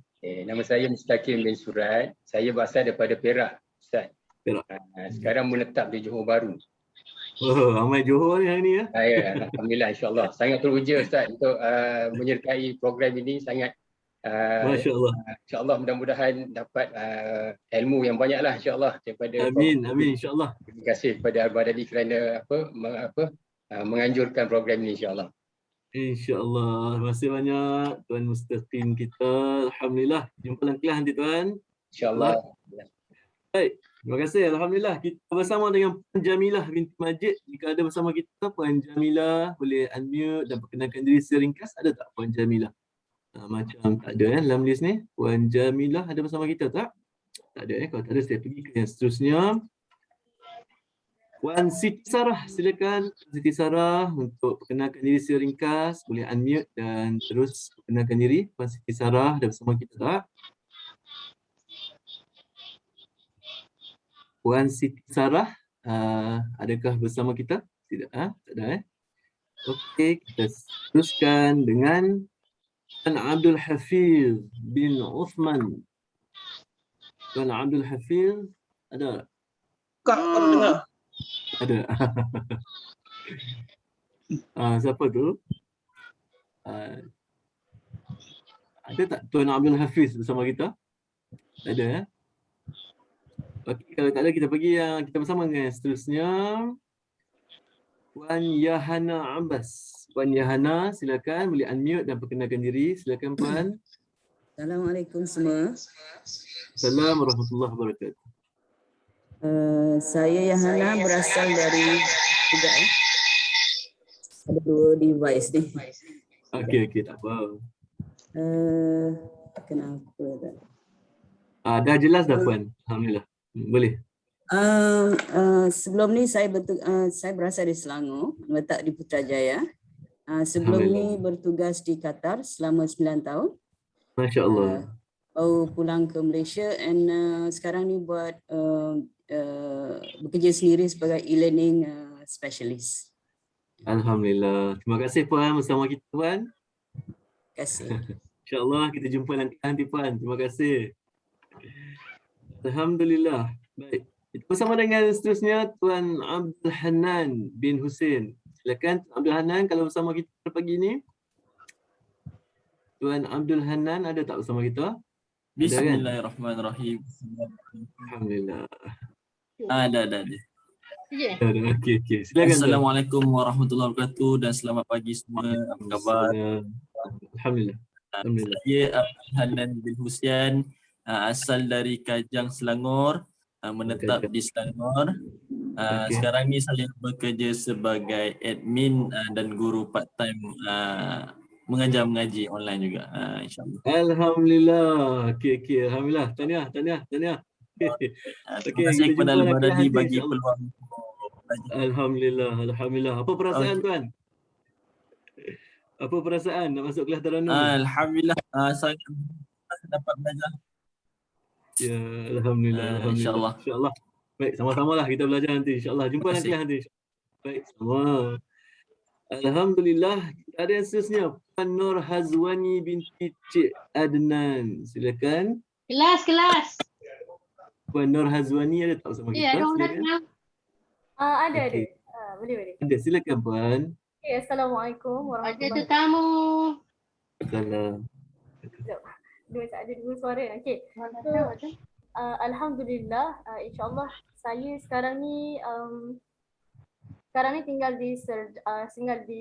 Nama saya Mustaqim bin Surat. Saya berasal daripada Perak, Ustaz. Perak. Sekarang menetap di Johor Bahru. Oh, ramai Johor ni hari ni ya. Ya, alhamdulillah, insya-Allah. Sangat teruja Ustaz untuk menyertai program ini, sangat Masya-Allah. insya-Allah mudah-mudahan dapat ilmu yang banyaklah insya-Allah daripada Amin, amin insya-Allah. Terima kasih kepada Abang Adli kerana menganjurkan program ini insya-Allah. InsyaAllah. Terima kasih banyak Tuan Mustaqim kita. Alhamdulillah. Jumpa lagi lah nanti Tuan. InsyaAllah. Baik. Terima kasih. Alhamdulillah. Kita bersama dengan Puan Jamilah binti Majid. Jika ada bersama kita, Puan Jamilah boleh unmute dan perkenalkan diri seringkas. Ada tak Puan Jamilah? Macam tak ada dalam list ni. Puan Jamilah ada bersama kita tak? Tak ada Kalau tak ada, saya pergi ke yang seterusnya. Puan Siti Sarah, silakan Siti Sarah untuk perkenalkan diri seringkas, boleh unmute dan terus perkenalkan diri. Puan Siti Sarah ada bersama kita tak? Puan Siti Sarah, adakah bersama kita? Tidak, tak ada Okey, kita teruskan dengan Tuan Abdul Hafiz bin Uthman. Tuan Abdul Hafiz, ada? Kak, baru dengar. Ada. Siapa tu? Ada tak Tuan Abdul Hafiz bersama kita? Tak ada Okey, kalau tak ada kita pergi kita bersama dengan seterusnya. Puan Yahana Abbas. Puan Yahana, silakan boleh unmute dan perkenalkan diri. Silakan Puan. Assalamualaikum semua. Assalamualaikum warahmatullahi wabarakatuh. Saya Yahana berasal dari ada dua device ni. Okey, tak apa. Kenapa tak? Dah jelas dah Puan. Alhamdulillah. Boleh. Sebelum ni saya berasal dari Selangor, letak di Putrajaya. Sebelum ni bertugas di Qatar selama 9 tahun. Masya-Allah. Pulang ke Malaysia and sekarang ni buat bekerja sendiri sebagai e-learning specialist. Alhamdulillah. Terima kasih Puan bersama kita Puan. Terima kasih. InsyaAllah kita jumpa nanti Puan. Terima kasih. Alhamdulillah. Baik. Kita bersama dengan seterusnya Tuan Abdul Hanan bin Hussein. Silakan Tuan Abdul Hanan kalau bersama kita pagi ni. Tuan Abdul Hanan ada tak bersama kita? Bismillahirrahmanirrahim. Alhamdulillah. Ada. Okey. Silakan. Assalamualaikum warahmatullahi wabarakatuh dan selamat pagi semua. Apa khabar? Alhamdulillah. Saya Abdul Hanan bin Hussein, asal dari Kajang, Selangor, menetap di Selangor. Sekarang ni saya bekerja sebagai admin dan guru part time mengajar mengaji online juga, insyaAllah. Alhamdulillah. Okey. Alhamdulillah. Tahniah. Terima kasih kepada Al-Badadi bagi peluang. Alhamdulillah. Apa perasaan Tuan? Apa perasaan nak masuk kelas Taranum? Alhamdulillah, sangat dapat belajar. Ya, Alhamdulillah. InsyaAllah. Baik, sama-sama lah kita belajar nanti. InsyaAllah. Jumpa nanti. Baik, sama. Alhamdulillah. Ada yang seterusnya. Puan Nur Hazwani binti Cik Adnan. Silakan. Kelas. Puan Nur Hazwani ada tak bersama kita? Ya, ada orang nak. Ada. Okey. Boleh. Ada, silakan Puan. Okay, Assalamualaikum warahmatullahi Ada tetamu. Salam. Ada dua suara. Okey. Alhamdulillah, insyaAllah saya sekarang ni tinggal di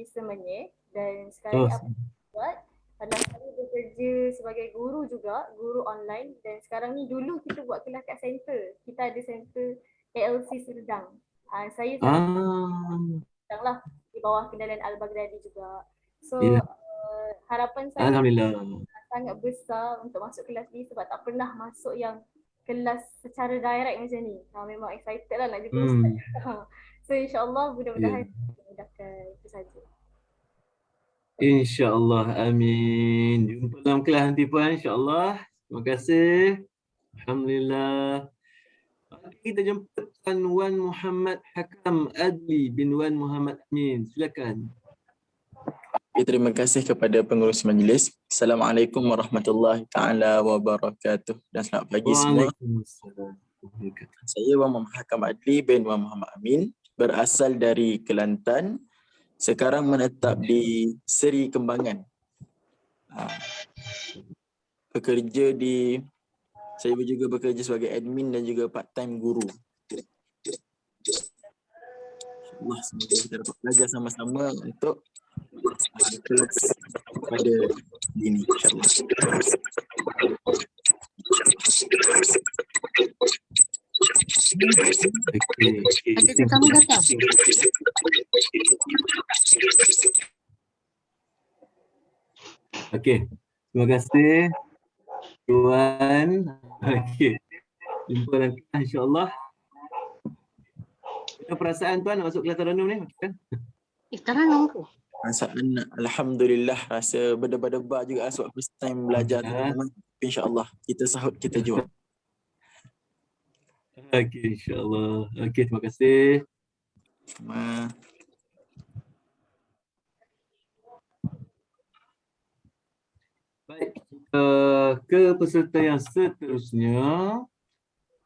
Semenyih dan sekarang apa buat adalah saya bekerja sebagai guru juga, guru online, dan sekarang ni dulu kita buat kelas kat center. Kita ada center ALC Serdang. Saya sedang lah di bawah kendalian Al-Baghdadi juga. So harapan saya sangat besar untuk masuk kelas ni sebab tak pernah masuk yang kelas secara direct macam ni. Memang excited lah nak jumpa ustaz. So insyaAllah mudah-mudahan dimudahkan. Itu saja. InsyaAllah, amin. Jumpa dalam kelas nanti Puan, insyaAllah. Terima kasih. Alhamdulillah. Kita jemput Tuan Wan Muhammad Hakam Adli bin Wan Muhammad Amin. Silakan. Terima kasih kepada pengurus majlis. Assalamualaikum warahmatullahi taala wabarakatuh dan selamat pagi semua. Saya Wan Muhammad Hakam Adli bin Wan Muhammad Amin. berasal dari Kelantan, sekarang menetap di Seri Kembangan. Saya juga bekerja sebagai admin dan juga part-time guru. InsyaAllah semoga kita dapat belajar sama-sama untuk kelas pada ini, insyaAllah. Ada tetamu datang. Okey, terima kasih Tuan. Okey, jumpa nanti insyaAllah. Apa perasaan Tuan nak masuk kelas Taranum ni? Taranum tu. Perasaan Alhamdulillah, rasa berdebar-debar juga sebab first time belajar teman-teman. InsyaAllah kita sahut, kita jual. Okey, insyaAllah. Okey, terima kasih. Baik, ke peserta yang seterusnya.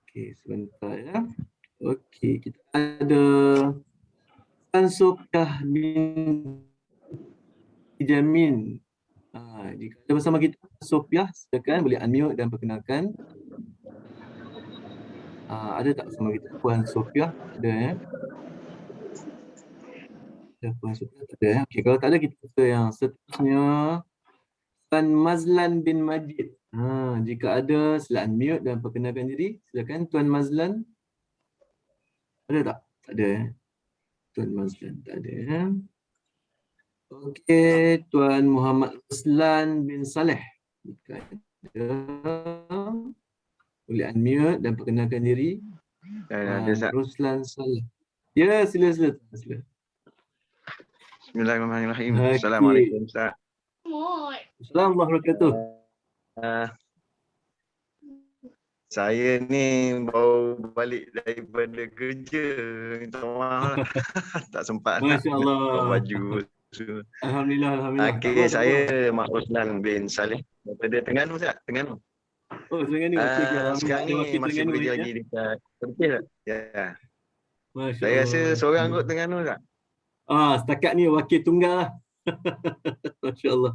Okey, sebentar ya. Okey, kita ada Tan Sopiah bin Jamin. Jika ada bersama kita Sopiah, silakan boleh unmute dan perkenalkan. Ada tak bersama kita Puan Sopiah? Ada ya? Ada Puan Sopiah? Tak ada ya? Okey, kalau tak ada kita ke yang seterusnya. Tuan Mazlan bin Majid. Jika ada, sila unmute dan perkenalkan diri. Silakan Tuan Mazlan. Ada tak? Tak ada ya? Tuan Mazlan tak ada ya? Okey, Tuan Muhammad Ruslan bin Saleh. Jika ada, boleh unmute dan perkenalkan diri. Ruslan Saleh. Ya, sila. Bismillahirrahmanirrahim. Okay. Assalamualaikum Ustaz. Assalamualaikum warahmatullahi wabarakatuh. Saya ni baru balik daripada kerja. Minta maaf lah. Tak sempat Masya Allah. nak baju. Alhamdulillah. Okey, saya Mak Ruslan bin Saleh daripada Terengganu Ustaz. Terengganu. Oh, Terengganu. Sekarang ni masih bekerja lagi dekat Perlis tak? Ya. Saya rasa seorang kot Terengganu Ustaz. Setakat ni wakil tunggal lah. Masya Allah.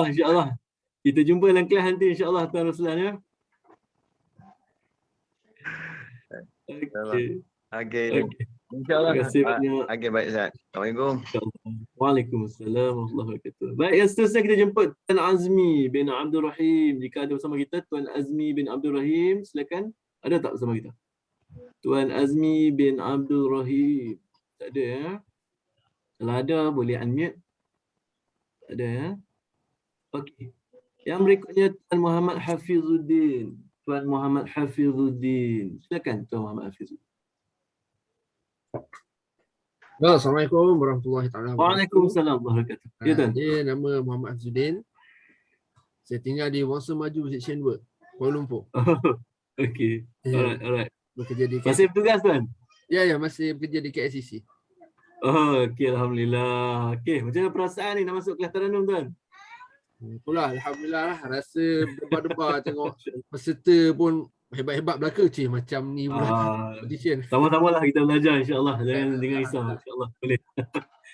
InsyaAllah. Kita jumpa dalam kelas nanti insyaAllah Tuan Ruslan ya. Okey. InsyaAllah. Terima kasih banyak. Okey, baik Ustaz. Assalamualaikum. Waalaikumsalam warahmatullahi wabarakatuh. Baik, yang seterusnya kita jemput Tuan Azmi bin Abdul Rahim. Jika ada bersama kita Tuan Azmi bin Abdul Rahim, silakan. Ada tak bersama kita? Tuan Azmi bin Abdul Rahim. Tak ada ya? Kalau ada boleh unmute. Tak ada ya? Okey. Yang berikutnya Tuan Muhammad Hafizuddin. Tuan Muhammad Hafizuddin. Silakan Tuan Muhammad Hafizuddin. Assalamualaikum warahmatullahi wabarakatuh. Waalaikumsalam warahmatullahi wabarakatuh. Ya Tuan. Saya nama Muhammad Hafizuddin. Saya tinggal di Wangsa Maju Section 2, Kuala Lumpur. Okey. Alright. Bekerja di Masih bertugas Tuan? Ya, masih bekerja di KLCC. Okey, alhamdulillah. Okey, macam mana perasaan ni nak masuk kelas Taranum Tuan? Itulah, alhamdulillah lah. Rasa debar-debar tengok peserta pun hebat-hebat belaka macam ni pula audition. Sama-sama lah kita belajar insya-Allah. Jangan risau insya-Allah. Boleh.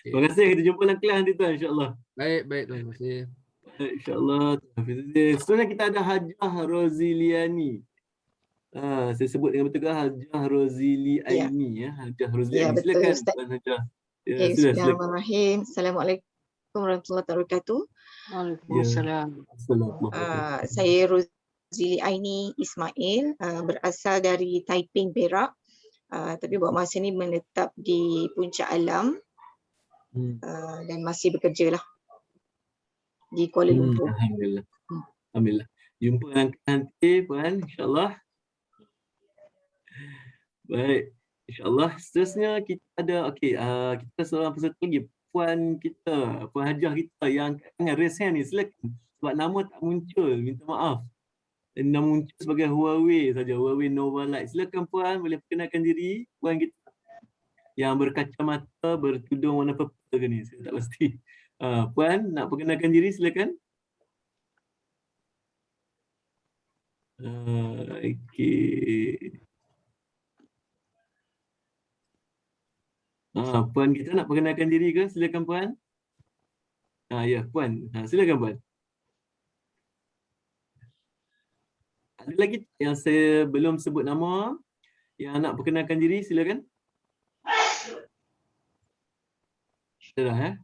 Terima kasih, kita jumpa dalam kelas nanti Tuan insya-Allah. Baik, terima kasih. InsyaAllah. Seterusnya kita ada Hajah Roziliani. Saya sebut dengan betul ke Hajah Roziliani ya. Hajah Roziliani. Silakan Tuan Hajah. Bismillahirrahmanirrahim. Assalamualaikum warahmatullahi wabarakatuh. Waalaikumsalam. Saya Rozili Aini Ismail, berasal dari Taiping, Perak. Tapi buat masa ni menetap di Puncak Alam dan masih bekerja lah di Kuala Lumpur. Alhamdulillah. Jumpa nanti Puan insya-Allah. Baik. InsyaAllah. Seterusnya kita ada, kita seorang peserta lagi. Puan Hajah kita yang angkat raise hand ni, silakan. Sebab nama tak muncul, minta maaf. Nama muncul sebagai Huawei saja, Huawei Nova Lite. Silakan Puan, boleh perkenalkan diri. Puan kita yang berkacamata, bertudung warna purple ke ni, saya tak pasti. Puan, nak perkenalkan diri silakan. Okey. Puan kita nak perkenalkan diri ke? Silakan Puan. Ya, Puan. Silakan Puan. Ada lagi yang saya belum sebut nama yang nak perkenalkan diri, silakan. Dah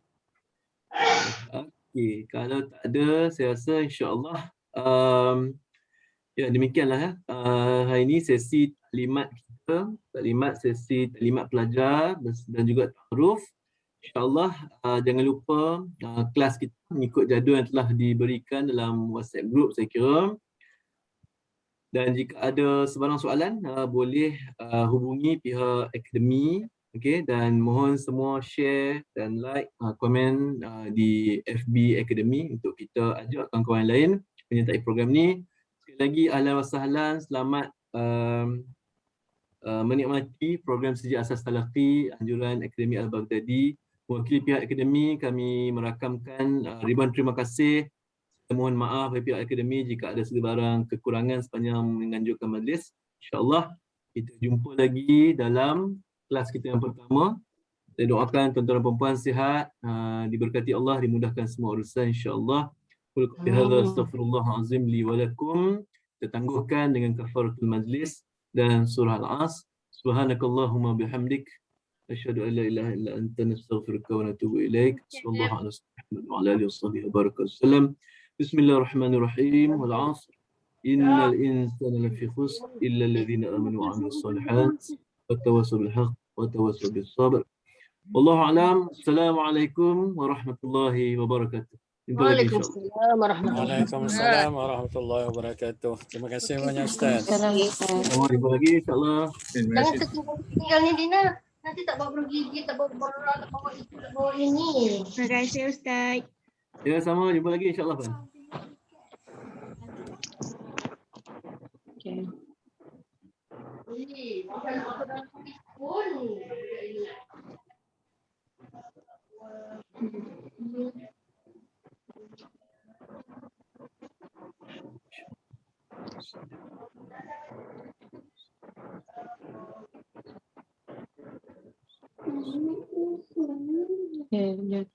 okey, kalau tak ada saya rasa insya-Allah ya demikianlah hari ini sesi taklimat kita, sesi taklimat pelajar dan juga ta'aruf. InsyaAllah jangan lupa kelas kita mengikut jadual yang telah diberikan dalam WhatsApp group saya kira. Dan jika ada sebarang soalan boleh hubungi pihak akademi. Okey, dan mohon semua share dan like, komen di FB Akademi untuk kita ajak kawan-kawan lain menyertai program ni. Sekali lagi ahlan wa sahlan, selamat menikmati program Sijil Asas Talaqi anjuran Akademi Al-Baghdadi. Mewakili pihak akademi kami merakamkan ribuan terima kasih. Mohon maaf dari pihak akademi jika ada sebarang kekurangan sepanjang menganjurkan majlis. InsyaAllah kita jumpa lagi dalam kelas kita yang pertama. Saya doakan tuan-tuan dan puan-puan sihat, diberkati Allah, dimudahkan semua urusan insya-Allah. Qul qawli hadza astaghfirullahalazim li wa lakum. Kita tangguhkan dengan kafaratul majlis dan surah Al-As. Subhanakallahumma bihamdik asyhadu an la ilaha illa anta nastaghfiruka wa natubu ilaik. Sallallahu alaihi wa ala alihi washabbihi wabarakatuh. Bismillahirrahmanirrahim. Wal 'asr. Innal insana lafi khusr illa alladhina amanu wa 'amilus shalihat. Watawassaw bil haqq watawassaw bis sabr. Wallahu a'lam. Assalamualaikum warahmatullahi wabarakatuh. Waalaikumsalam warahmatullahi Waalaikumsalam warahmatullahi wabarakatuh. Terima kasih banyak Ustaz. Jumpa lagi insya-Allah. Jangan tinggal ni Dina. Nanti tak bawa gigi, tak bawa berat, tak bawa itu, tak bawa ini. Terima kasih Ustaz. Ya, sama. Jumpa lagi insya-Allah. Okay. Okay,